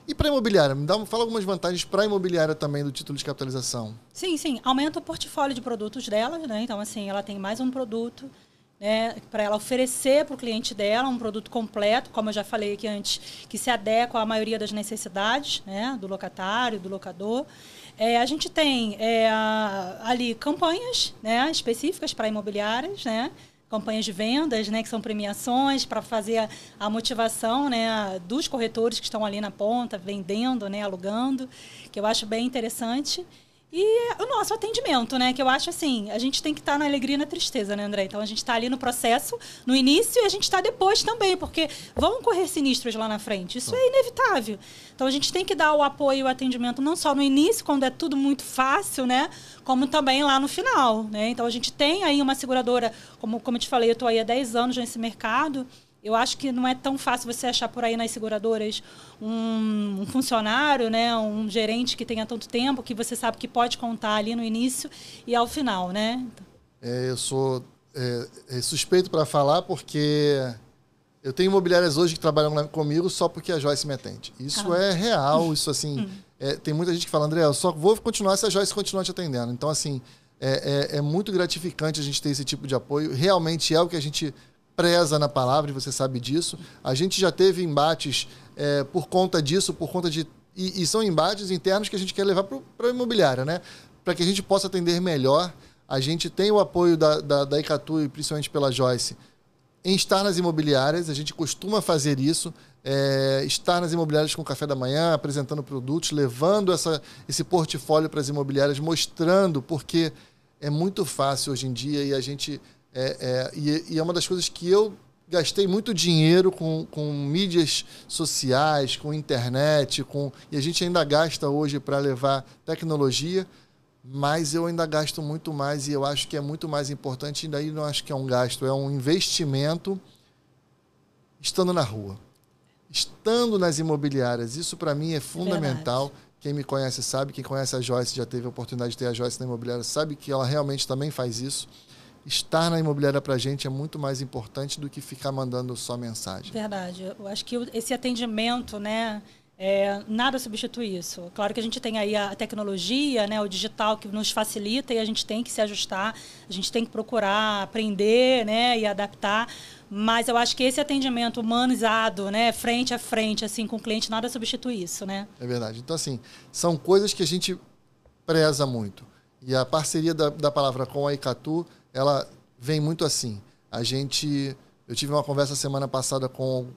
E para a imobiliária? Fala algumas vantagens para a imobiliária também do título de capitalização. Sim, sim. Aumenta o portfólio de produtos dela, né? Então, assim, ela tem mais um produto, né, para ela oferecer para o cliente dela, um produto completo, como eu já falei aqui antes, que se adequa à maioria das necessidades, né, do locatário, do locador. A gente tem ali campanhas, né, específicas para imobiliárias, né? Campanhas de vendas, né, que são premiações para fazer a motivação, né, dos corretores que estão ali na ponta, vendendo, né, alugando, que eu acho bem interessante. E o nosso atendimento, né, que eu acho assim, a gente tem que estar na alegria e na tristeza, né, André? Então, a gente está ali no processo, no início, e a gente está depois também, porque vão correr sinistros lá na frente. Isso é inevitável. Então, a gente tem que dar o apoio e o atendimento não só no início, quando é tudo muito fácil, né, como também lá no final, né? Então, a gente tem aí uma seguradora, como eu te falei, eu estou aí há 10 anos nesse mercado. Eu acho que não é tão fácil você achar por aí nas seguradoras um funcionário, né, um gerente que tenha tanto tempo, que você sabe que pode contar ali no início e ao final, né? Eu sou suspeito para falar porque eu tenho imobiliárias hoje que trabalham comigo só porque a Joyce me atende. Isso é real, isso assim... tem muita gente que fala, André, eu só vou continuar se a Joyce continuar te atendendo. Então, assim, é muito gratificante a gente ter esse tipo de apoio. Realmente é o que a gente preza na palavra, e você sabe disso. A gente já teve embates por conta disso, por conta de... E são embates internos que a gente quer levar para a imobiliária, né? Para que a gente possa atender melhor. A gente tem o apoio da Icatu, e principalmente pela Joyce, em estar nas imobiliárias. A gente costuma fazer isso, estar nas imobiliárias com café da manhã, apresentando produtos, levando esse portfólio para as imobiliárias, mostrando, porque é muito fácil hoje em dia e a gente... E é uma das coisas que eu gastei muito dinheiro com mídias sociais, com internet, e a gente ainda gasta hoje para levar tecnologia, mas eu ainda gasto muito mais e eu acho que é muito mais importante, e daí não acho que é um gasto, é um investimento estando na rua, estando nas imobiliárias. Isso para mim é fundamental. Quem me conhece sabe, quem conhece a Joyce, já teve a oportunidade de ter a Joyce na imobiliária, sabe que ela realmente também faz isso. Estar na imobiliária para a gente é muito mais importante do que ficar mandando só mensagem. Verdade. Eu acho que esse atendimento, né, nada substitui isso. Claro que a gente tem aí a tecnologia, né, o digital que nos facilita e a gente tem que se ajustar, a gente tem que procurar aprender, né, e adaptar. Mas eu acho que esse atendimento humanizado, né, frente a frente, assim, com o cliente, nada substitui isso, né? É verdade. Então, assim, são coisas que a gente preza muito. E a parceria da palavra com a Icatu, ela vem muito assim. Eu tive uma conversa semana passada com o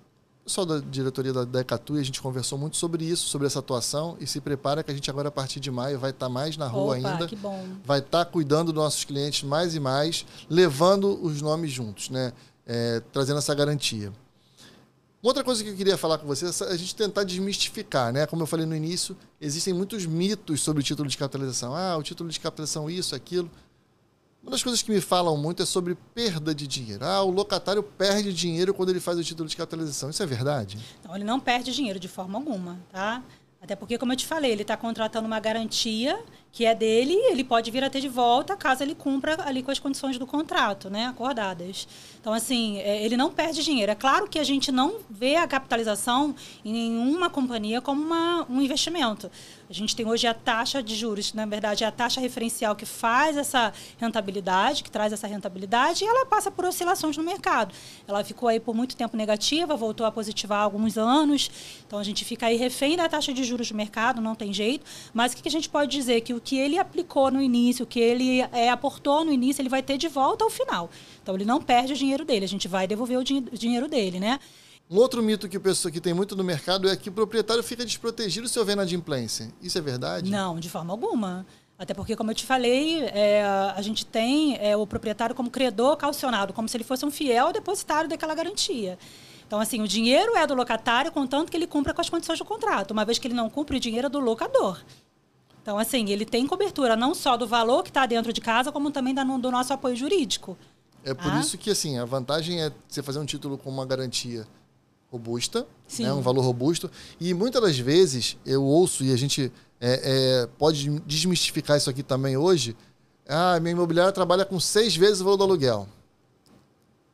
pessoal da diretoria da Icatu e a gente conversou muito sobre isso, sobre essa atuação, e se prepara que a gente agora, a partir de maio, vai estar mais na rua ainda. Que bom. Vai estar cuidando dos nossos clientes mais e mais, levando os nomes juntos, né? Trazendo essa garantia. Outra coisa que eu queria falar com você é a gente tentar desmistificar, né? Como eu falei no início, existem muitos mitos sobre o título de capitalização. O título de capitalização, isso, aquilo. Uma das coisas que me falam muito é sobre perda de dinheiro. O locatário perde dinheiro quando ele faz o título de capitalização. Isso é verdade? Não, ele não perde dinheiro de forma alguma, tá? Até porque, como eu te falei, ele está contratando uma garantia que é dele, ele pode vir a ter de volta caso ele cumpra ali com as condições do contrato, né, acordadas. Então, assim, ele não perde dinheiro. É claro que a gente não vê a capitalização em nenhuma companhia como um investimento. A gente tem hoje a taxa de juros, na verdade, é a taxa referencial que faz essa rentabilidade, que traz essa rentabilidade, e ela passa por oscilações no mercado. Ela ficou aí por muito tempo negativa, voltou a positivar há alguns anos, então a gente fica aí refém da taxa de juros do mercado, não tem jeito. Mas o que a gente pode dizer? Que o que ele aplicou no início, o que ele aportou no início, ele vai ter de volta ao final. Então, ele não perde o dinheiro dele, a gente vai devolver o dinheiro dele, né? Um outro mito que o pessoal que tem muito no mercado é que o proprietário fica desprotegido se houver inadimplência. Isso é verdade? Não, de forma alguma. Até porque, como eu te falei, a gente tem o proprietário como credor calcionado, como se ele fosse um fiel depositário daquela garantia. Então, assim, o dinheiro é do locatário, contanto que ele cumpra com as condições do contrato. Uma vez que ele não cumpre, o dinheiro é do locador. Então, assim, ele tem cobertura não só do valor que está dentro de casa, como também do nosso apoio jurídico. É por isso que, assim, a vantagem é você fazer um título com uma garantia robusta, né, um valor robusto. E muitas das vezes eu ouço, e a gente pode desmistificar isso aqui também hoje, minha imobiliária trabalha com 6 vezes o valor do aluguel.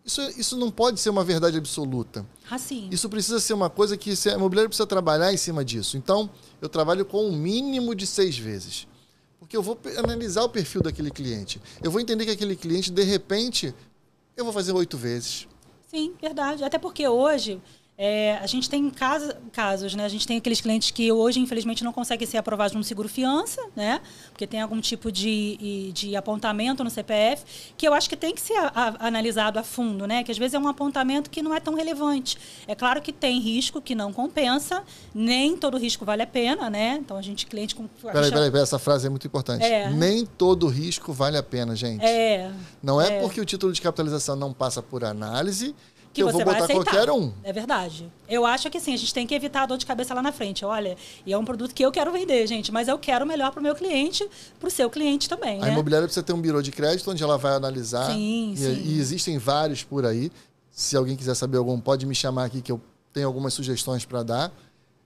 Isso não pode ser uma verdade absoluta. Sim. Isso precisa ser uma coisa que a imobiliária precisa trabalhar em cima disso. Então, eu trabalho com um mínimo de 6 vezes. Porque eu vou analisar o perfil daquele cliente. Eu vou entender que aquele cliente, de repente, eu vou fazer 8 vezes. Sim, verdade. Até porque hoje... a gente tem casos, né? A gente tem aqueles clientes que hoje, infelizmente, não conseguem ser aprovados no seguro-fiança, né? Porque tem algum tipo de apontamento no CPF, que eu acho que tem que ser analisado a fundo, né? Que às vezes é um apontamento que não é tão relevante. É claro que tem risco que não compensa, nem todo risco vale a pena, né? Então, a gente, cliente com... Peraí, essa frase é muito importante. Nem todo risco vale a pena, gente. Não é porque o título de capitalização não passa por análise... que eu vou botar qualquer um. É verdade. Eu acho que, assim, a gente tem que evitar a dor de cabeça lá na frente. Olha, e é um produto que eu quero vender, gente, mas eu quero o melhor para o meu cliente, para o seu cliente também, né? A imobiliária precisa ter um birô de crédito onde ela vai analisar. Sim. E existem vários por aí. Se alguém quiser saber algum, pode me chamar aqui que eu tenho algumas sugestões para dar.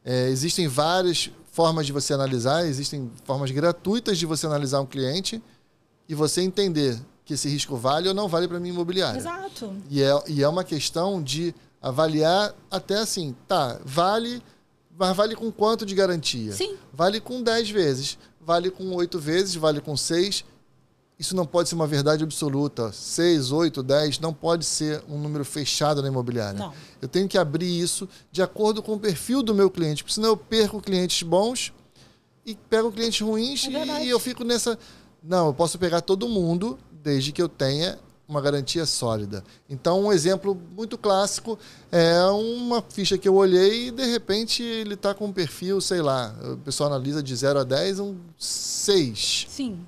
Existem várias formas de você analisar, existem formas gratuitas de você analisar um cliente e você entender que esse risco vale ou não vale para minha imobiliária. Exato. E é uma questão de avaliar até assim, vale, mas vale com quanto de garantia? Sim. Vale com 10 vezes, vale com 8 vezes, vale com 6. Isso não pode ser uma verdade absoluta. 6, 8, 10, não pode ser um número fechado na imobiliária. Não. Eu tenho que abrir isso de acordo com o perfil do meu cliente, porque senão eu perco clientes bons e pego clientes ruins e eu fico nessa... Não, eu posso pegar todo mundo, desde que eu tenha uma garantia sólida. Então, um exemplo muito clássico é uma ficha que eu olhei e, de repente, ele está com um perfil, sei lá, o pessoal analisa de 0 a 10, um 6. Sim.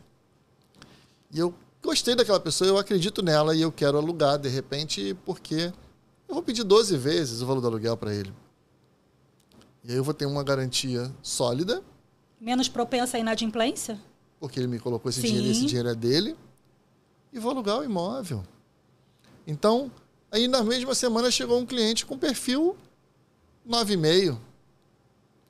E eu gostei daquela pessoa, eu acredito nela e eu quero alugar, de repente, porque eu vou pedir 12 vezes o valor do aluguel para ele. E aí eu vou ter uma garantia sólida. Menos propensa à inadimplência? Porque ele me colocou esse dinheiro e esse dinheiro é dele. E vou alugar o imóvel. Então, aí na mesma semana chegou um cliente com perfil 9,5.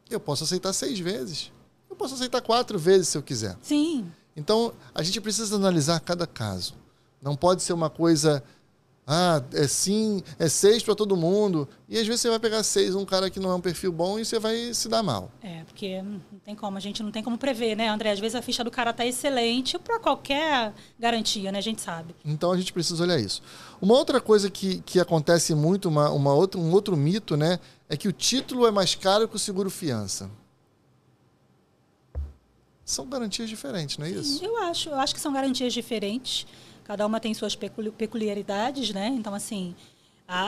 Eu posso aceitar 6 vezes. Eu posso aceitar 4 vezes se eu quiser. Sim. Então, a gente precisa analisar cada caso. Não pode ser uma coisa... é 6 para todo mundo. E às vezes você vai pegar 6, um cara que não é um perfil bom e você vai se dar mal. Porque não tem como, a gente não tem como prever, né, André? Às vezes a ficha do cara tá excelente para qualquer garantia, né? A gente sabe. Então a gente precisa olhar isso. Uma outra coisa que acontece muito, um outro mito, né? É que o título é mais caro que o seguro-fiança. São garantias diferentes, não é isso? Sim, eu acho que são garantias diferentes. Cada uma tem suas peculiaridades, né? Então, assim,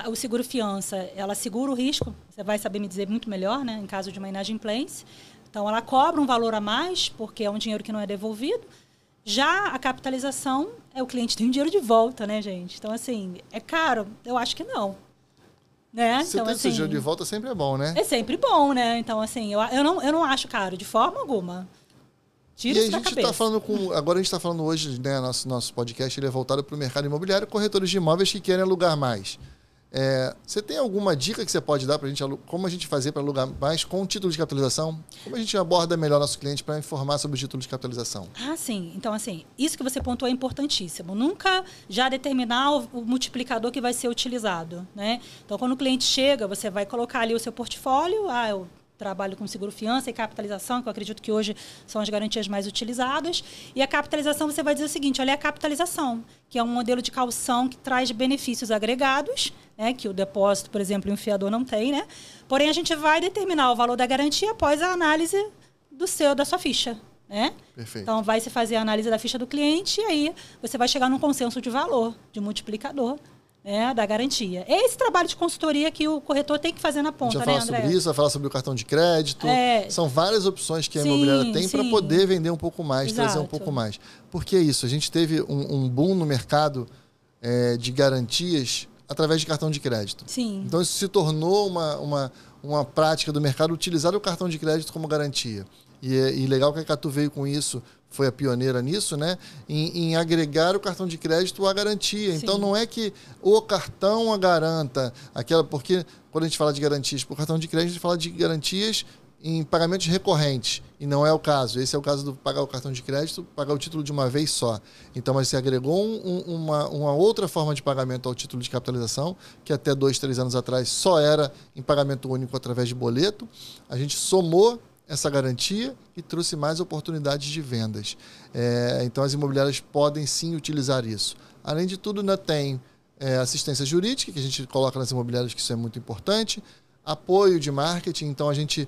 o seguro-fiança, ela segura o risco, você vai saber me dizer muito melhor, né? Em caso de uma inadimplência. Então, ela cobra um valor a mais, porque é um dinheiro que não é devolvido. Já a capitalização, o cliente tem o dinheiro de volta, né, gente? Então, assim, é caro? Eu acho que não. Né? Você então, ter assim, dinheiro de volta sempre é bom, né? É sempre bom, né? Então, assim, eu não acho caro, de forma alguma. Tira isso da cabeça. Agora a gente está falando hoje, né, nosso podcast ele é voltado para o mercado imobiliário, corretores de imóveis que querem alugar mais. Você tem alguma dica que você pode dar para a gente, como a gente fazer para alugar mais com o título de capitalização? Como a gente aborda melhor nosso cliente para informar sobre o título de capitalização? Sim. Então, assim, isso que você pontuou é importantíssimo. Nunca já determinar o multiplicador que vai ser utilizado, né? Então, quando o cliente chega, você vai colocar ali o seu portfólio, eu trabalho com seguro-fiança e capitalização, que eu acredito que hoje são as garantias mais utilizadas. E a capitalização, você vai dizer o seguinte, olha a capitalização, que é um modelo de caução que traz benefícios agregados, né, que o depósito, por exemplo, o fiador não tem, né? Porém, a gente vai determinar o valor da garantia após a análise da sua ficha. né? Perfeito. Então, vai se fazer a análise da ficha do cliente e aí você vai chegar num consenso de valor, de multiplicador, né, da garantia. É esse trabalho de consultoria que o corretor tem que fazer na ponta, né, André? A gente vai falar sobre isso, vai falar sobre o cartão de crédito. São várias opções que a imobiliária tem para poder vender um pouco mais, trazer um pouco mais. Porque é isso, a gente teve um boom no mercado de garantias através de cartão de crédito. Sim. Então, isso se tornou uma prática do mercado utilizar o cartão de crédito como garantia. E legal que a Ecatu veio com isso, foi a pioneira nisso, né? Em agregar o cartão de crédito à garantia. Sim. Então, não é que o cartão a garanta aquela... Porque quando a gente fala de garantias por cartão de crédito, a gente fala de garantias em pagamentos recorrentes. E não é o caso. Esse é o caso do pagar o cartão de crédito, pagar o título de uma vez só. Então, mas você agregou uma outra forma de pagamento ao título de capitalização, que até 2, 3 anos atrás só era em pagamento único através de boleto. A gente somou essa garantia e trouxe mais oportunidades de vendas. Então, as imobiliárias podem sim utilizar isso. Além de tudo, ainda tem assistência jurídica, que a gente coloca nas imobiliárias, que isso é muito importante. Apoio de marketing, então a gente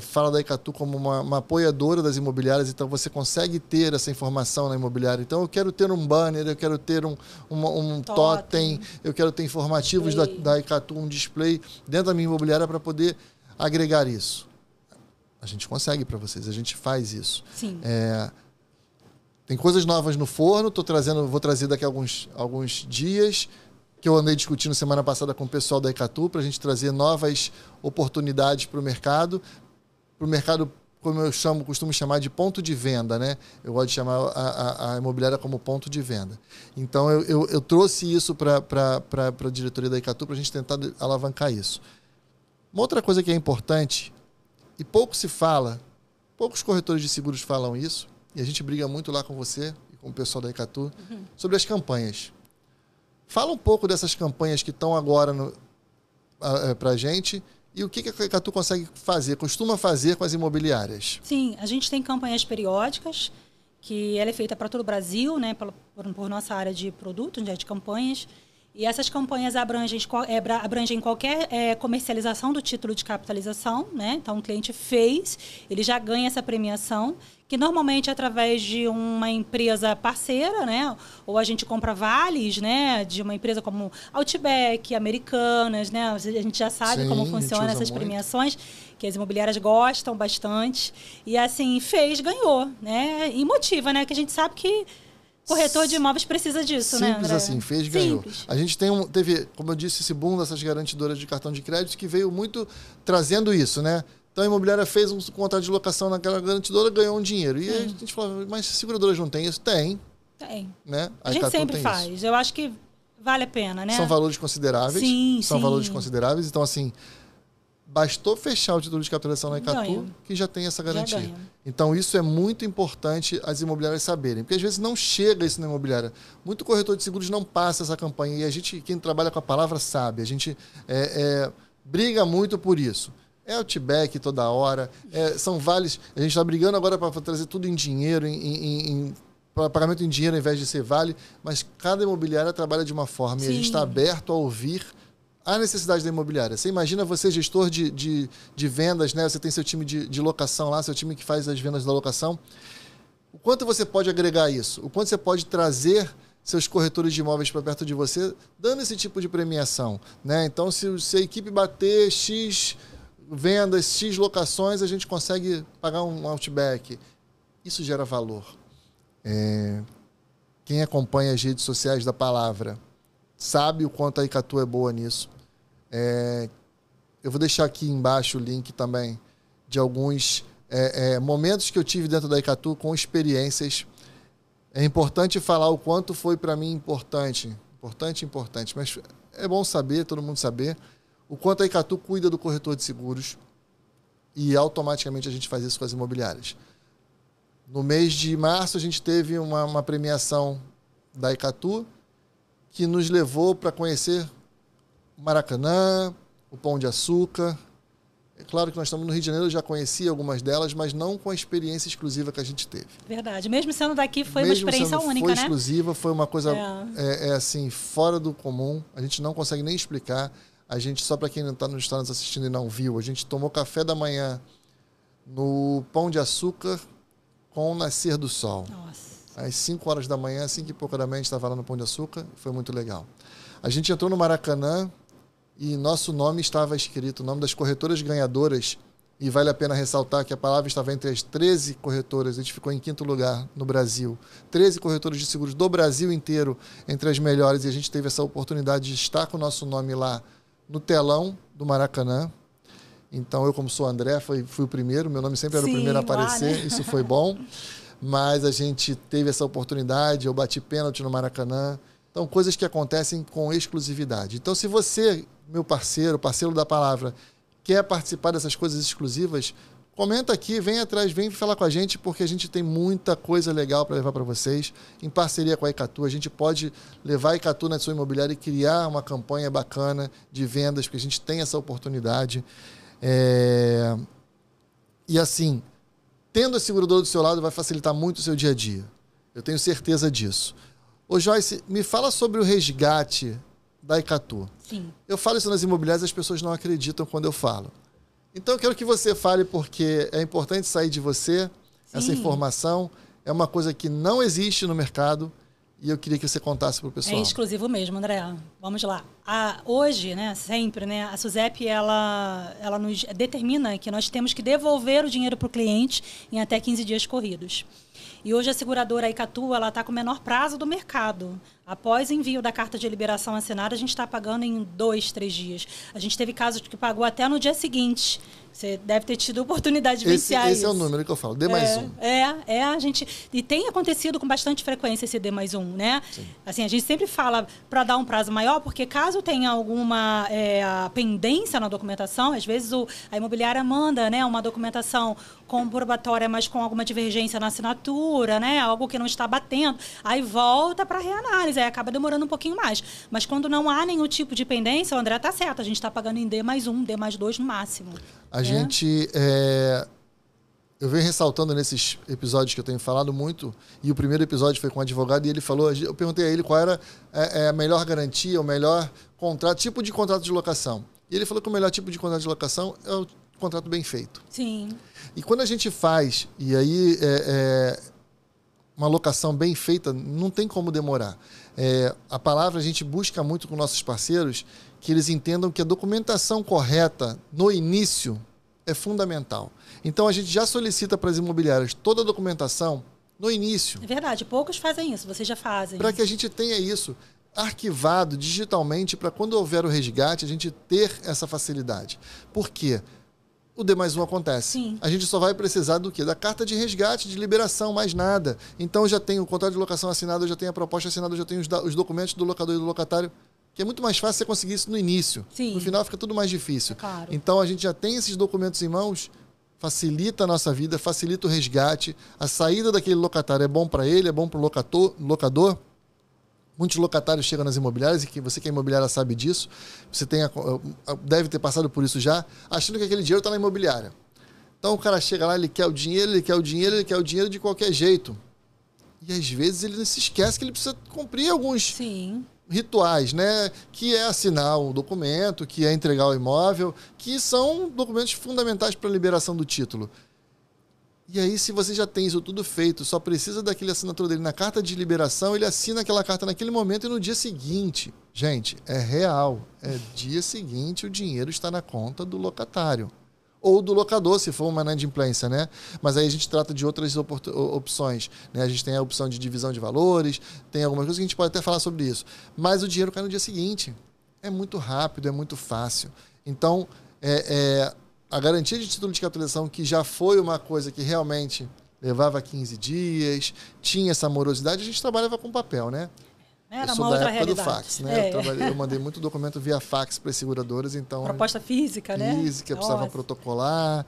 fala da Ecatu como uma apoiadora das imobiliárias, então você consegue ter essa informação na imobiliária. Então eu quero ter um banner, eu quero ter um totem, eu quero ter informativos da Ecatu, um display dentro da minha imobiliária para poder agregar isso. A gente consegue para vocês, a gente faz isso. Sim. Tem coisas novas no forno, vou trazer daqui a alguns dias, que eu andei discutindo semana passada com o pessoal da Ecatu, para a gente trazer novas oportunidades para o mercado, como eu costumo chamar de ponto de venda, né? Eu gosto de chamar a imobiliária como ponto de venda. Então, eu trouxe isso para a diretoria da Ecatu para a gente tentar alavancar isso. Uma outra coisa que é importante, e pouco se fala, poucos corretores de seguros falam isso, e a gente briga muito lá com você e com o pessoal da Ecatu, sobre as campanhas. Fala um pouco dessas campanhas que estão agora para a gente e o que a Ecatu consegue fazer, costuma fazer com as imobiliárias. Sim, a gente tem campanhas periódicas, que ela é feita para todo o Brasil, né, por nossa área de produtos, de campanhas. E essas campanhas abrangem qualquer comercialização do título de capitalização, né? Então, o cliente fez, ele já ganha essa premiação, que normalmente é através de uma empresa parceira, né? Ou a gente compra vales, né? De uma empresa como Outback, Americanas, né? A gente já sabe como funcionam essas premiações, que as imobiliárias gostam bastante. E assim, ganhou, né? E motiva, né? Que a gente sabe que corretor de imóveis precisa disso, né, André? Simples assim, ganhou. A gente teve, como eu disse, esse boom dessas garantidoras de cartão de crédito que veio muito trazendo isso, né? Então a imobiliária fez um contrato de locação naquela garantidora, ganhou um dinheiro. E aí a gente falava, mas seguradoras não tem isso? Tem. Tem. Né? A gente sempre faz. Isso. Eu acho que vale a pena, né? São valores consideráveis. Sim, valores consideráveis. Então, assim, bastou fechar o título de capitalização na Ecatu que já tem essa garantia. Então, isso é muito importante as imobiliárias saberem. Porque, às vezes, não chega isso na imobiliária. Muito corretor de seguros não passa essa campanha. E a gente, quem trabalha com a palavra, sabe. A gente briga muito por isso. É Outback toda hora. São vales. A gente está brigando agora para trazer tudo em dinheiro, para pagamento em dinheiro ao invés de ser vale. Mas cada imobiliária trabalha de uma forma. E a gente está aberto a ouvir a necessidade da imobiliária. Você imagina você, gestor de vendas, né? Você tem seu time de locação lá, seu time que faz as vendas da locação. O quanto você pode agregar isso? O quanto você pode trazer seus corretores de imóveis para perto de você, dando esse tipo de premiação, né? Então, se a equipe bater X vendas, X locações, a gente consegue pagar um Outback. Isso gera valor. Quem acompanha as redes sociais da palavra sabe o quanto a Ecatu é boa nisso. Eu vou deixar aqui embaixo o link também de alguns momentos que eu tive dentro da Ecatu com experiências. É importante falar o quanto foi para mim importante, mas é bom saber, todo mundo saber, o quanto a Ecatu cuida do corretor de seguros e automaticamente a gente faz isso com as imobiliárias. No mês de março a gente teve uma premiação da Ecatu que nos levou para conhecer o Maracanã, o Pão de Açúcar. É claro que nós estamos no Rio de Janeiro, eu já conheci algumas delas, mas não com a experiência exclusiva que a gente teve. Verdade. Mesmo sendo daqui, foi uma experiência única, né? Foi exclusiva, foi uma coisa assim, fora do comum. A gente não consegue nem explicar. A gente, só para quem não está nos assistindo e não viu, a gente tomou café da manhã no Pão de Açúcar com o nascer do sol. Nossa. Às 5 horas da manhã, 5 e pouca da manhã, a gente estava lá no Pão de Açúcar, foi muito legal. A gente entrou no Maracanã e nosso nome estava escrito, o nome das corretoras ganhadoras, e vale a pena ressaltar que a palavra estava entre as 13 corretoras, a gente ficou em 5º lugar no Brasil. 13 corretoras de seguros do Brasil inteiro, entre as melhores, e a gente teve essa oportunidade de estar com o nosso nome lá no telão do Maracanã. Então, eu, como sou André, fui o primeiro, meu nome sempre era o primeiro a aparecer, lá, né? Isso foi bom. Mas a gente teve essa oportunidade, eu bati pênalti no Maracanã. Então, coisas que acontecem com exclusividade. Então, se você, meu parceiro da palavra, quer participar dessas coisas exclusivas, comenta aqui, vem atrás, vem falar com a gente, porque a gente tem muita coisa legal para levar para vocês. Em parceria com a Icatu, a gente pode levar a Icatu na sua imobiliária e criar uma campanha bacana de vendas, porque a gente tem essa oportunidade. E assim, tendo a seguradora do seu lado vai facilitar muito o seu dia a dia. Eu tenho certeza disso. Ô Joyce, me fala sobre o resgate da Icatu. Sim. Eu falo isso nas imobiliárias e as pessoas não acreditam quando eu falo. Então eu quero que você fale, porque é importante sair de você. Sim. Essa informação é uma coisa que não existe no mercado e eu queria que você contasse para o pessoal. É exclusivo mesmo, André. Vamos lá. Hoje, né, sempre, né, a SUSEP ela nos determina que nós temos que devolver o dinheiro para o cliente em até 15 dias corridos. E hoje a seguradora Icatu está com o menor prazo do mercado. Após envio da carta de liberação assinada, a gente está pagando em 2, 3 dias. A gente teve casos que pagou até no dia seguinte. Você deve ter tido oportunidade de vivenciar isso. Esse é o número que eu falo, D+1. A gente... E tem acontecido com bastante frequência esse D+1, né? Sim. Assim, a gente sempre fala para dar um prazo maior, porque caso tenha alguma pendência na documentação, às vezes a imobiliária manda, né, uma documentação comprobatória, mas com alguma divergência na assinatura, né? Algo que não está batendo. Aí volta para reanálise, aí acaba demorando um pouquinho mais. Mas quando não há nenhum tipo de pendência, o André está certo, a gente está pagando em D+1, D+2 no máximo. A gente, eu venho ressaltando nesses episódios que eu tenho falado muito, e o primeiro episódio foi com um advogado, e ele falou, eu perguntei a ele qual era a melhor garantia, o melhor contrato, tipo de contrato de locação. E ele falou que o melhor tipo de contrato de locação é o contrato bem feito. Sim. E quando a gente faz, e aí uma locação bem feita, não tem como demorar. A palavra a gente busca muito com nossos parceiros, que eles entendam que a documentação correta no início é fundamental. Então, a gente já solicita para as imobiliárias toda a documentação no início. É verdade, poucos fazem isso, vocês já fazem. Para que a gente tenha isso arquivado digitalmente, para quando houver o resgate, a gente ter essa facilidade. Por quê? O D+1 acontece. Sim. A gente só vai precisar do quê? Da carta de resgate, de liberação, mais nada. Então, eu já tenho o contrato de locação assinado, eu já tenho a proposta assinada, eu já tenho os documentos do locador e do locatário, que é muito mais fácil você conseguir isso no início. Sim. No final fica tudo mais difícil. Claro. Então, a gente já tem esses documentos em mãos, facilita a nossa vida, facilita o resgate. A saída daquele locatário é bom para ele, é bom para o locador. Muitos locatários chegam nas imobiliárias, e você que é imobiliária sabe disso. Você deve ter passado por isso já, achando que aquele dinheiro está na imobiliária. Então, o cara chega lá, ele quer o dinheiro, ele quer o dinheiro, ele quer o dinheiro de qualquer jeito. E, às vezes, ele se esquece que ele precisa cumprir alguns... Sim. Rituais, né? Que é assinar um documento, que é entregar o imóvel, que são documentos fundamentais para a liberação do título. E aí, se você já tem isso tudo feito, só precisa daquele assinatura dele na carta de liberação, ele assina aquela carta naquele momento e no dia seguinte, gente, é real, dia seguinte o dinheiro está na conta do locatário. Ou do locador, se for uma inadimplência, né? Mas aí a gente trata de outras opções, né? A gente tem a opção de divisão de valores, tem algumas coisas que a gente pode até falar sobre isso. Mas o dinheiro cai no dia seguinte. É muito rápido, é muito fácil. Então, a garantia de título de capitalização, que já foi uma coisa que realmente levava 15 dias, tinha essa morosidade, a gente trabalhava com papel, né? Era eu sou uma outra da época realidade. do fax, né? Eu mandei muito documento via fax para as seguradoras, então... Proposta física, né? Física, precisava protocolar.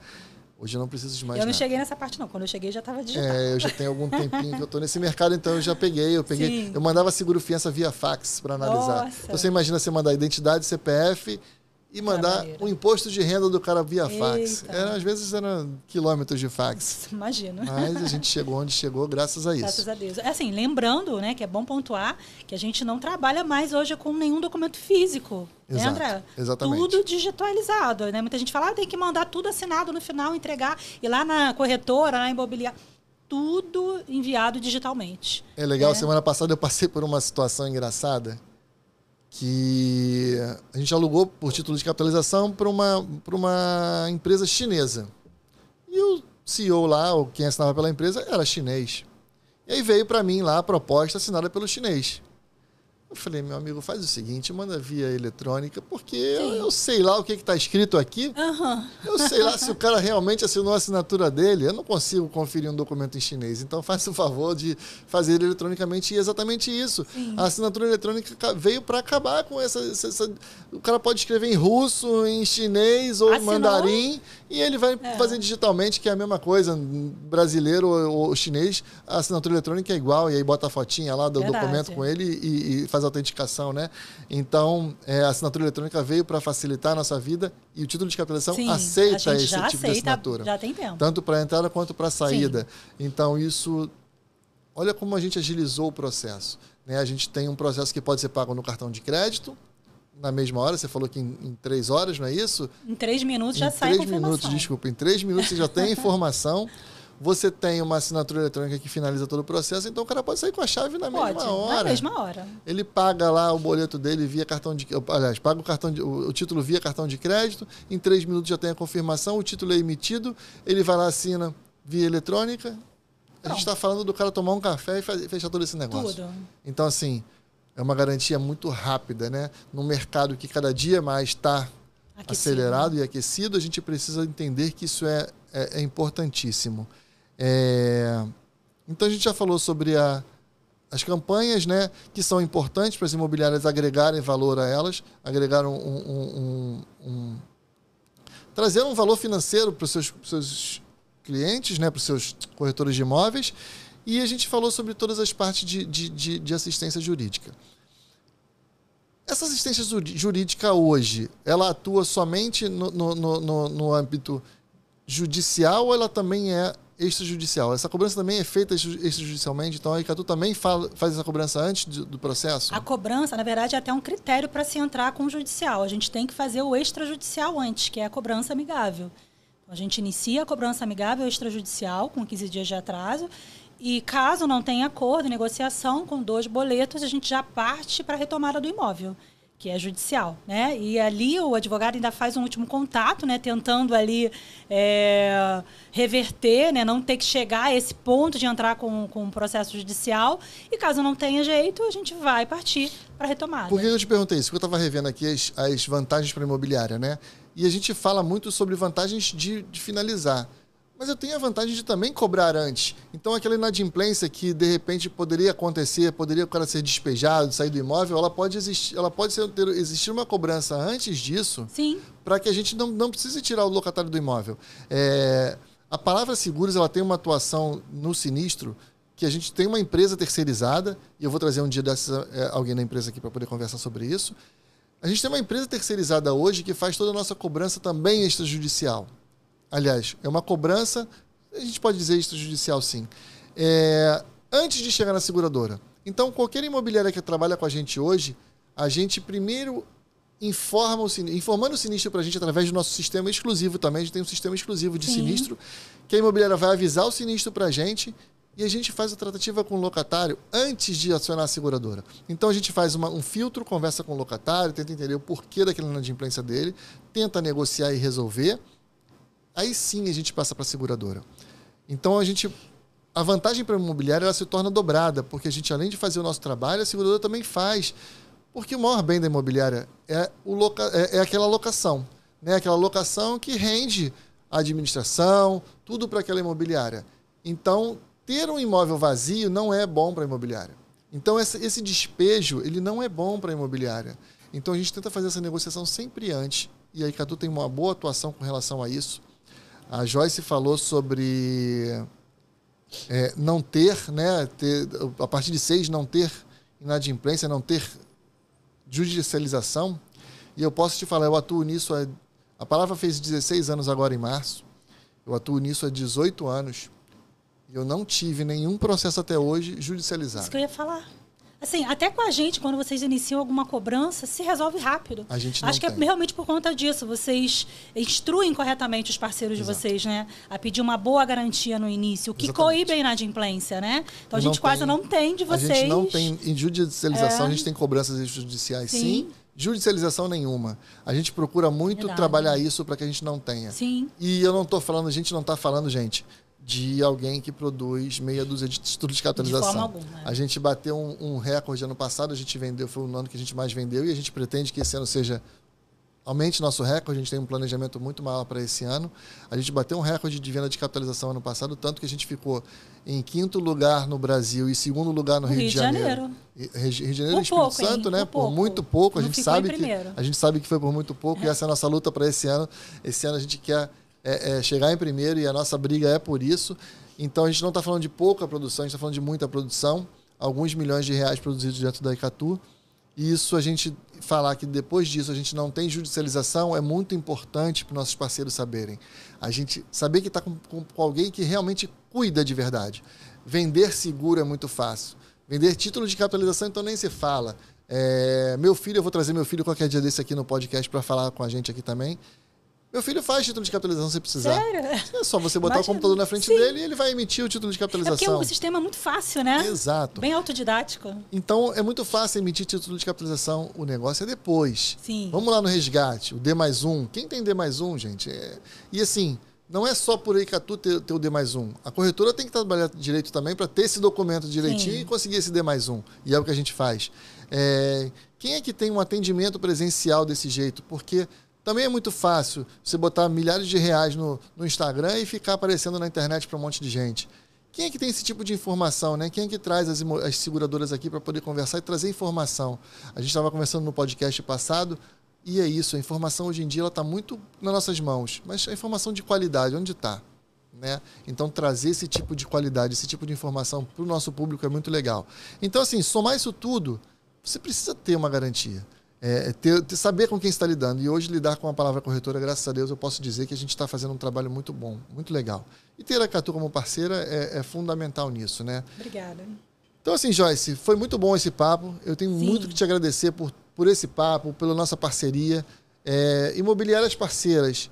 Hoje eu não preciso de mais Eu não nada. cheguei nessa parte, não. Quando eu cheguei, já estava digital. Eu já tenho algum tempinho que eu estou nesse mercado, então eu já peguei. Sim. Eu mandava seguro-fiança via fax para analisar. Nossa. Então, você imagina você mandar identidade, CPF... e mandar o imposto de renda do cara via fax. Às vezes eram quilômetros de fax. Imagina. Mas a gente chegou onde chegou graças a isso. Graças a Deus. Assim, lembrando, né, que é bom pontuar que a gente não trabalha mais hoje com nenhum documento físico. Exato, né, André? exatamente. Tudo digitalizado, né? Muita gente fala, tem que mandar tudo assinado no final, entregar, ir lá na corretora, na imobiliária. tudo enviado digitalmente. É legal, semana passada eu passei por uma situação engraçada que a gente alugou por título de capitalização para uma empresa chinesa. E o CEO lá, ou quem assinava pela empresa, era chinês. E aí veio para mim lá a proposta assinada pelo chinês. Eu falei, meu amigo, faz o seguinte, manda via eletrônica, porque eu sei lá o que está escrito aqui. Eu sei lá se o cara realmente assinou a assinatura dele. Eu não consigo conferir um documento em chinês. Então, faça o favor de fazer ele eletronicamente. E é exatamente isso. Sim. A assinatura eletrônica veio para acabar com essa... O cara pode escrever em russo, em chinês ou em mandarim, e ele vai fazer digitalmente, que é a mesma coisa. Brasileiro ou chinês, a assinatura eletrônica é igual. E aí bota a fotinha lá do documento com ele e faz a autenticação, né? Então, a assinatura eletrônica veio para facilitar a nossa vida e o título de capitalização aceita esse tipo de assinatura. Já tem tempo. Tanto para a entrada quanto para a saída. Sim. Então, isso... Olha como a gente agilizou o processo. Né? A gente tem um processo que pode ser pago no cartão de crédito, na mesma hora. Você falou que em 3 horas, não é isso? Em 3 minutos já sai a informação. Em 3 minutos você já tem a informação. Você tem uma assinatura eletrônica que finaliza todo o processo, então o cara pode sair com a chave na mesma hora. Na mesma hora. Ele paga lá o boleto dele via cartão de... Aliás, paga o título via cartão de crédito, em 3 minutos já tem a confirmação, o título é emitido, ele vai lá, assina via eletrônica. A gente está falando do cara tomar um café e fechar todo esse negócio. Tudo. Então, assim, é uma garantia muito rápida, né? Num mercado que cada dia mais está acelerado e aquecido, a gente precisa entender que isso é importantíssimo. Então a gente já falou sobre as campanhas, né, que são importantes para as imobiliárias agregarem valor a elas, agregar trazer um valor financeiro para os seus clientes, né, para os seus corretores de imóveis, e a gente falou sobre todas as partes de assistência jurídica. Essa assistência jurídica hoje, ela atua somente no âmbito judicial ou ela também é extrajudicial? Essa cobrança também é feita extrajudicialmente, então a Icatu também faz essa cobrança antes do processo? A cobrança, na verdade, é até um critério para se entrar com o judicial. A gente tem que fazer o extrajudicial antes, que é a cobrança amigável. A gente inicia a cobrança amigável extrajudicial com 15 dias de atraso e, caso não tenha acordo, negociação com 2 boletos, a gente já parte para a retomada do imóvel, que é judicial, né? E ali o advogado ainda faz um último contato, né? Tentando ali reverter, né? Não ter que chegar a esse ponto de entrar com um processo judicial. E caso não tenha jeito, a gente vai partir para a retomada. Por que eu te perguntei isso? Porque eu estava revendo aqui as vantagens para a imobiliária, né? E a gente fala muito sobre vantagens de finalizar. Mas eu tenho a vantagem de também cobrar antes. Então, aquela inadimplência que, de repente, poderia acontecer, poderia o cara ser despejado, sair do imóvel, ela pode existir uma cobrança antes disso, para que a gente não precise tirar o locatário do imóvel. A palavra seguros, ela tem uma atuação no sinistro, que a gente tem uma empresa terceirizada, e eu vou trazer um dia desses alguém da empresa aqui para poder conversar sobre isso. A gente tem uma empresa terceirizada hoje que faz toda a nossa cobrança também extrajudicial. Aliás, é uma cobrança, a gente pode dizer extrajudicial sim, antes de chegar na seguradora. Então, qualquer imobiliária que trabalha com a gente hoje, a gente primeiro informando o sinistro para a gente através do nosso sistema exclusivo também. A gente tem um sistema exclusivo de sinistro, que a imobiliária vai avisar o sinistro para a gente e a gente faz a tratativa com o locatário antes de acionar a seguradora. Então, a gente faz um filtro, conversa com o locatário, tenta entender o porquê daquela inadimplência dele, tenta negociar e resolver. Aí sim a gente passa para a seguradora. Então, a vantagem para a imobiliária ela se torna dobrada, porque a gente, além de fazer o nosso trabalho, a seguradora também faz. Porque o maior bem da imobiliária é aquela locação. Né? Aquela locação que rende a administração, tudo para aquela imobiliária. Então, ter um imóvel vazio não é bom para a imobiliária. Então, esse despejo ele não é bom para a imobiliária. Então, a gente tenta fazer essa negociação sempre antes. E a Icatu tem uma boa atuação com relação a isso. A Joyce falou sobre não ter, né, a partir de 6, não ter inadimplência, não ter judicialização. E eu posso te falar, eu atuo nisso, a palavra fez 16 anos agora em março, eu atuo nisso há 18 anos e eu não tive nenhum processo até hoje judicializado. Isso que eu ia falar. Assim, até com a gente, quando vocês iniciam alguma cobrança, se resolve rápido. A gente não Acho que é realmente por conta disso. Vocês instruem corretamente os parceiros de vocês, né? A pedir uma boa garantia no início, o que coíbe a inadimplência, né? Então a gente quase não tem de vocês. A gente não tem, em judicialização, a gente tem cobranças judiciais, sim. Judicialização nenhuma. A gente procura muito trabalhar isso para que a gente não tenha. Sim. E eu não estou falando, a gente não está falando, gente, de alguém que produz meia dúzia de títulos de capitalização. De forma alguma. A gente bateu um recorde ano passado, a gente vendeu, foi o ano que a gente mais vendeu, e a gente pretende que esse ano seja aumente nosso recorde. A gente tem um planejamento muito maior para esse ano. A gente bateu um recorde de venda de capitalização ano passado, tanto que a gente ficou em 5º lugar no Brasil e 2º lugar no Rio de Janeiro. Rio de Janeiro e Espírito Santo, né? Por muito pouco. A gente sabe que foi por muito pouco, e essa é a nossa luta para esse ano. Esse ano a gente quer chegar em primeiro, e a nossa briga é por isso. Então a gente não está falando de pouca produção, a gente está falando de muita produção, alguns milhões de reais produzidos dentro da Icatu. E isso, a gente falar que depois disso a gente não tem judicialização, é muito importante para os nossos parceiros saberem. A gente saber que está com alguém que realmente cuida de verdade. Vender seguro é muito fácil. Vender título de capitalização, então nem se fala. Meu filho, eu vou trazer meu filho qualquer dia desse aqui no podcast para falar com a gente aqui também. Meu filho faz título de capitalização se precisar. Sério? É só você botar o computador na frente dele e ele vai emitir o título de capitalização. É porque o sistema é muito fácil, né? Exato. Bem autodidático. Então, é muito fácil emitir título de capitalização. O negócio é depois. Sim. Vamos lá no resgate, o D+1. Quem tem D+1, gente? E assim, não é só por Icatu ter o D+1. A corretora tem que trabalhar direito também para ter esse documento direitinho e conseguir esse D+1. E é o que a gente faz. Quem é que tem um atendimento presencial desse jeito? Porque também é muito fácil você botar milhares de reais no Instagram e ficar aparecendo na internet para um monte de gente. Quem é que tem esse tipo de informação, né? Quem é que traz as seguradoras aqui para poder conversar e trazer informação? A gente estava conversando no podcast passado, e é isso, a informação hoje em dia está muito nas nossas mãos, mas a informação de qualidade, onde está? Né? Então, trazer esse tipo de qualidade, esse tipo de informação para o nosso público é muito legal. Então, assim, somar isso tudo, você precisa ter uma garantia. Saber com quem está lidando. E hoje, lidar com a palavra corretora, graças a Deus, eu posso dizer que a gente está fazendo um trabalho muito bom, muito legal. E ter a Icatu como parceira é fundamental nisso, né? Obrigada. Então, assim, Joyce, foi muito bom esse papo. Eu tenho muito que te agradecer por esse papo, pela nossa parceria. Imobiliárias parceiras,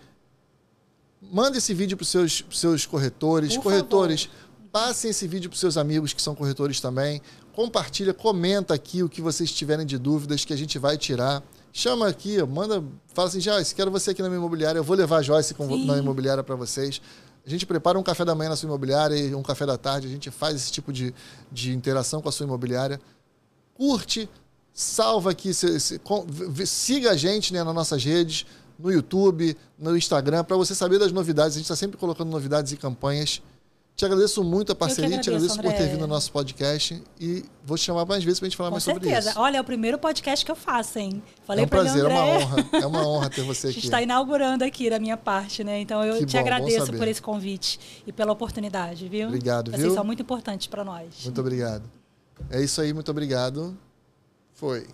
manda esse vídeo para os seus corretores. Por corretores, favor. Passem esse vídeo para os seus amigos que são corretores também. Compartilha, comenta aqui o que vocês tiverem de dúvidas que a gente vai tirar. Chama aqui, fala assim, Joyce, quero você aqui na minha imobiliária. Eu vou levar a Joyce na imobiliária para vocês. A gente prepara um café da manhã na sua imobiliária e um café da tarde. A gente faz esse tipo de interação com a sua imobiliária. Curte, salva aqui, siga a gente, né, nas nossas redes, no YouTube, no Instagram, para você saber das novidades. A gente está sempre colocando novidades e campanhas. Te agradeço muito a parceria, te agradeço por ter vindo no nosso podcast e vou te chamar mais vezes para a gente falar mais sobre isso. Com certeza. Olha, é o primeiro podcast que eu faço, hein? Falei para ele, André. É uma honra ter você aqui. A gente está inaugurando aqui da minha parte, né? Então eu te agradeço por esse convite e pela oportunidade, viu? Obrigado, viu? Vocês são muito importantes para nós. Muito obrigado. É isso aí, muito obrigado. Foi.